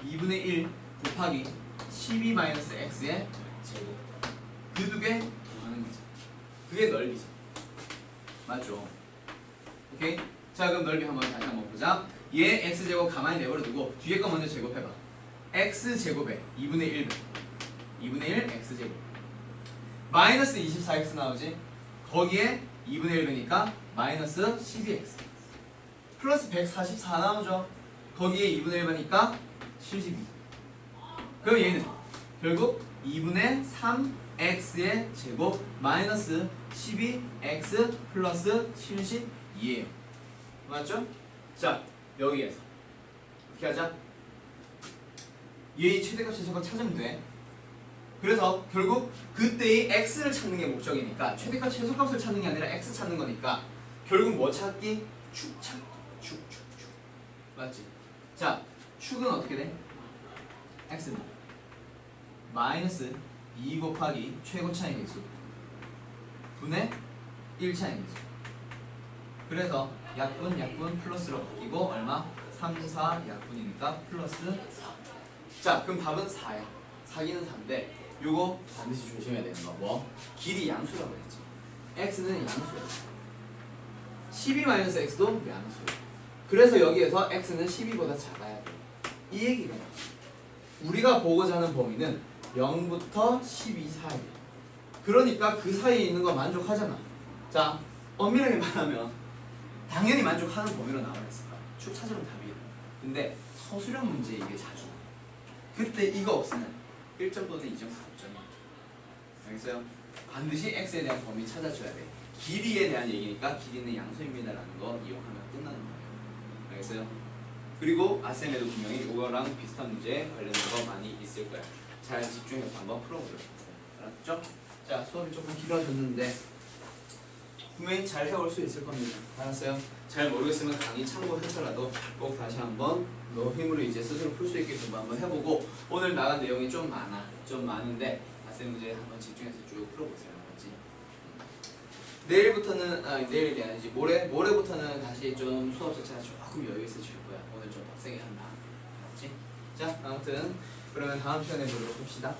2분의 1 곱하기 12-x의 제곱. 그 두 개 구하는 거죠. 그게 넓이죠. 맞죠? 오케이? 자, 그럼 넓이 다시 한번 보자. 얘 x제곱 가만히 내버려 두고 뒤에 거 먼저 제곱해봐. x제곱에 2분의 1 2분의 1 x제곱 마이너스 24x 나오지? 거기에 2분의 1배니까 마이너스 12x 플러스 144 나오죠? 거기에 2분의 1배니까 72. 그럼 얘는 결국 2분의 3x의 제곱 마이너스 12x 플러스 72예요. 맞죠? 자, 여기에서 어떻게 하자? 얘의 최대값 최소값 찾으면 돼. 그래서 결국 그때의 x를 찾는 게 목적이니까 최대값 최소값을 찾는 게 아니라 x 찾는 거니까 결국 뭐 찾기? 축 찾기. 축. 맞지? 자, 축은 어떻게 돼? x는 마이너스 2 곱하기 최고차의 개수 분의 1차의 개수. 그래서 약분 플러스로 바뀌고 얼마? 3, 4 약분이니까 플러스 4. 자, 그럼 답은 4야. 4기는 4인데 요거 반드시 조심해야 되는 거 뭐? 길이 양수라고 했지. x는 양수야. 12-x도 양수야. 그래서 여기에서 x는 12보다 작아야 돼. 이 얘기가 우리가 보고자 하는 범위는 0부터 12 사이. 그러니까 그 사이에 있는 거 만족하잖아. 자, 엄밀하게 말하면 당연히 만족하는 범위로 나와 있을까? 축 찾으면 답이야. 근데 서술형 문제 이게 자주 나와. 그때 이거 없으면 1점 또는 2점 4점이야. 알겠어요? 반드시 x에 대한 범위 찾아줘야 돼. 길이에 대한 얘기니까 길이는 양수입니다라는 거 이용하면 끝나는 거예요. 알겠어요? 그리고 아셈에도 분명히 이거랑 비슷한 문제 관련된 거 많이 있을 거야. 잘 집중해서 한번 풀어보도록 하겠습니다. 알았죠? 자, 수업이 조금 길어졌는데 분명히 잘 해올 수 있을 겁니다. 알았어요? 잘 모르겠으면 강의 참고해서라도 꼭 다시 한번 너 힘으로 이제 스스로 풀 수 있게 공부 한번 해보고 오늘 나간 내용이 좀 많은데 아셈 문제 한번 집중해서 쭉 풀어보세요. 알았지? 내일부터는 내일이 아니지 모레부터는 다시 좀 수업 자체가 조금 여유 있어질 거야. 오늘 좀 빡세게 한다. 알았지? 자, 아무튼 그러면 다음 시간에 보도록 합시다.